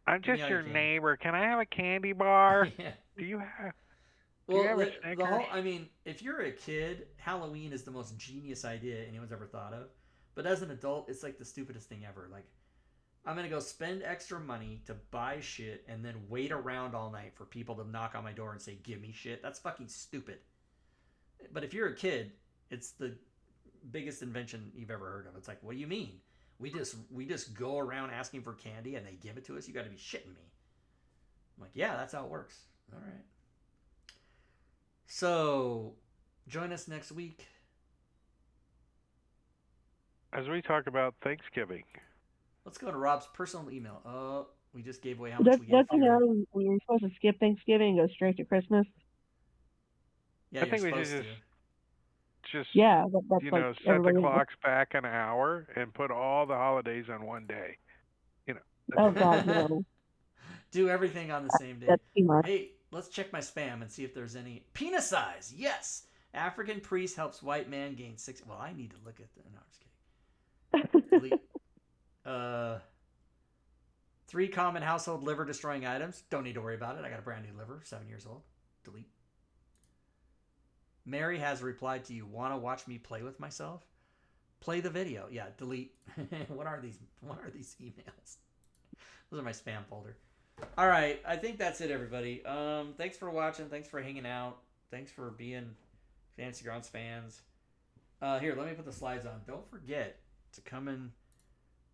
I'm just your neighbor. Can I have a candy bar? Yeah. Do you have? Well, you have a Snickers? I mean, if you're a kid, Halloween is the most genius idea anyone's ever thought of. But as an adult, it's like the stupidest thing ever. Like, I'm going to go spend extra money to buy shit and then wait around all night for people to knock on my door and say, give me shit. That's fucking stupid. But if you're a kid, it's the biggest invention you've ever heard of. It's like, what do you mean? We just go around asking for candy and they give it to us? You got to be shitting me. I'm like, yeah, that's how it works. All right. So, join us next week. As we talk about Thanksgiving. Let's go to Rob's personal email. Oh, we just gave away how much we gave. Doesn't know when you're supposed to skip Thanksgiving and go straight to Christmas? Yeah, I think we supposed should to. That's you like know, set the everybody. clocks back an hour and put all the holidays on one day. You know. Oh God, no. Do everything on the same day. That's too much. Hey, let's check my spam and see if there's any penis size. Yes, African priest helps white man gain 6. Well, I need to look at the. No, I'm just kidding. Delete. 3 common household liver destroying items. Don't need to worry about it. I got a brand new liver, 7 years old. Delete. Mary has replied to you. Want to watch me play with myself? Play the video. Yeah, delete. What are these emails? Those are my spam folder. All right, I think that's it, everybody. Thanks for watching. Thanks for hanging out. Thanks for being Fantasy Grounds fans. Here, let me put the slides on. Don't forget to come and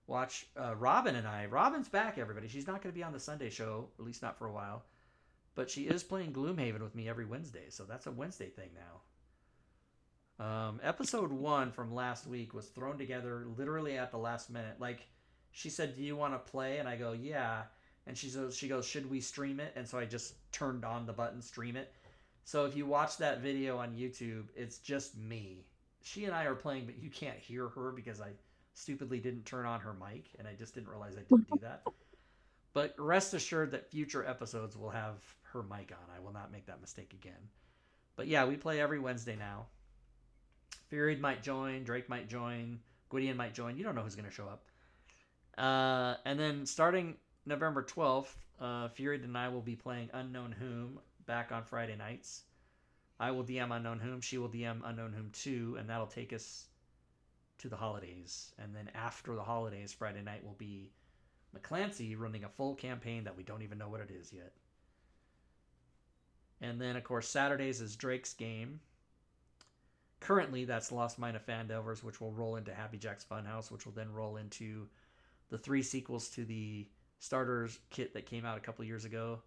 watch Robin and I. Robin's back, everybody. She's not going to be on the Sunday show, at least not for a while. But she is playing Gloomhaven with me every Wednesday, so that's a Wednesday thing now. Episode 1 from last week was thrown together literally at the last minute. Like, she said, do you want to play? And I go, yeah. And she goes, should we stream it? And so I just turned on the button, stream it. So if you watch that video on YouTube, it's just me. She and I are playing, but you can't hear her because I stupidly didn't turn on her mic, and I just didn't realize I didn't do that. But rest assured that future episodes will have her mic on. I will not make that mistake again. But yeah, we play every Wednesday now. Fury might join, Drake might join, Gwydion might join. You don't know who's going to show up. And then starting November 12th, Fury and I will be playing Unknown Whom back on Friday nights. I will DM Unknown Whom, she will DM Unknown Whom 2, and that'll take us to the holidays. And then after the holidays, Friday night will be McClancy running a full campaign that we don't even know what it is yet. And then, of course, Saturdays is Drake's game. Currently, that's Lost Mine of Fandelvers, which will roll into Happy Jack's Funhouse, which will then roll into the 3 sequels to the starters kit that came out a couple years ago.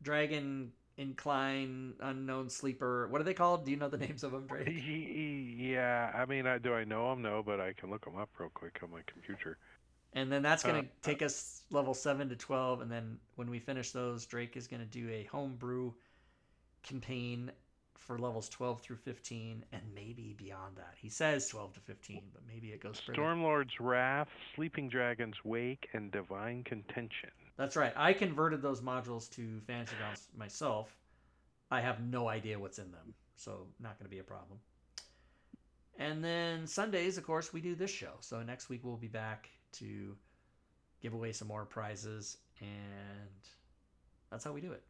Dragon, Incline, Unknown Sleeper. What are they called? Do you know the names of them, Drake? Yeah, I mean, do I know them? No, but I can look them up real quick on my computer. And then that's going to take us level 7 to 12. And then when we finish those, Drake is going to do a homebrew campaign for levels 12 through 15 and maybe beyond that. He says 12 to 15, but maybe it goes further. Stormlord's Wrath, Sleeping Dragon's Wake, and Divine Contention. That's right. I converted those modules to Fantasy Grounds myself. I have no idea what's in them, so not going to be a problem. And then Sundays, of course, we do this show. So next week we'll be back to give away some more prizes, and that's how we do it.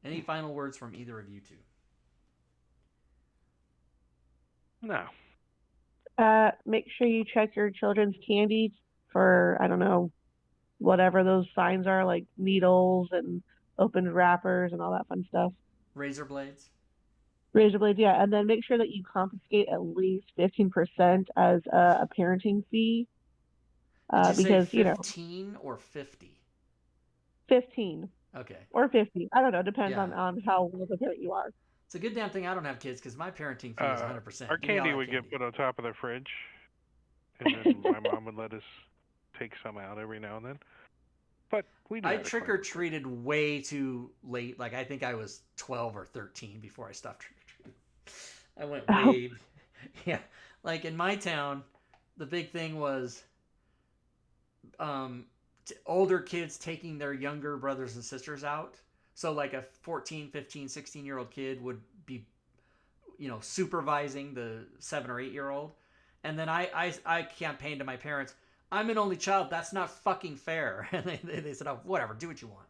Any final words from either of you two? No. Make sure you check your children's candy for, I don't know, whatever those signs are, like needles and opened wrappers and all that fun stuff. Razor blades? Razor blades, yeah. And then make sure that you confiscate at least 15% as a parenting fee. Did you because, say 15 or 50? 15. Okay. Or 50. I don't know. Depends Yeah. on how well the parent you are. It's a good damn thing I don't have kids because my parenting fee is 100%. Our candy would get put on top of the fridge, and then my mom would let us take some out every now and then. But we do. I trick-or-treated way too late. Like, I think I was 12 or 13 before I stopped trick-or-treating. I went way... Yeah. Like, in my town, the big thing was older kids taking their younger brothers and sisters out. So, like, a 14, 15, 16-year-old kid would be, supervising the 7 or 8-year-old. And then I campaigned to my parents, I'm an only child. That's not fucking fair. And they said, oh, whatever, do what you want.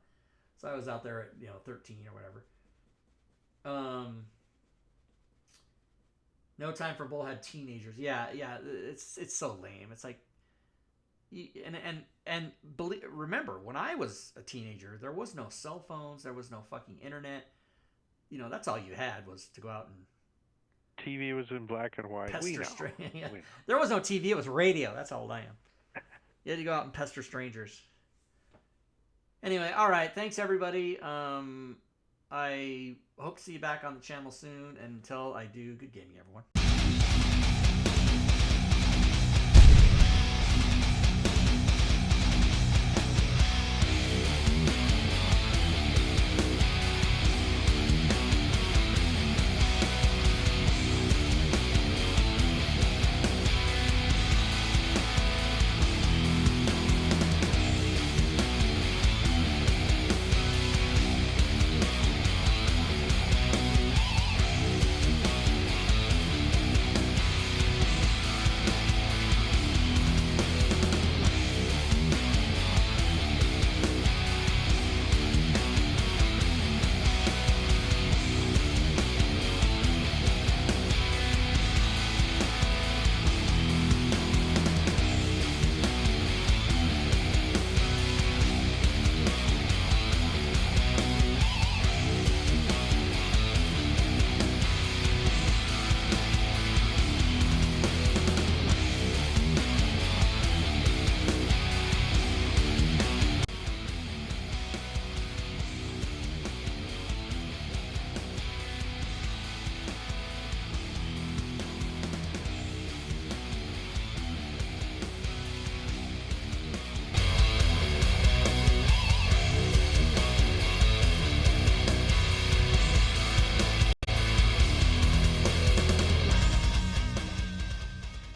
So I was out there at 13 or whatever. No Time for Bullhead teenagers. Yeah. It's so lame. It's like, and remember, when I was a teenager, there was no cell phones. There was no fucking internet. That's all you had was to go out and. TV was in black and white. Pester yeah. There was no TV. It was radio. That's how old I am. You had to go out and pester strangers. Anyway, all right. Thanks, everybody. I hope to see you back on the channel soon. And until I do, good gaming, everyone.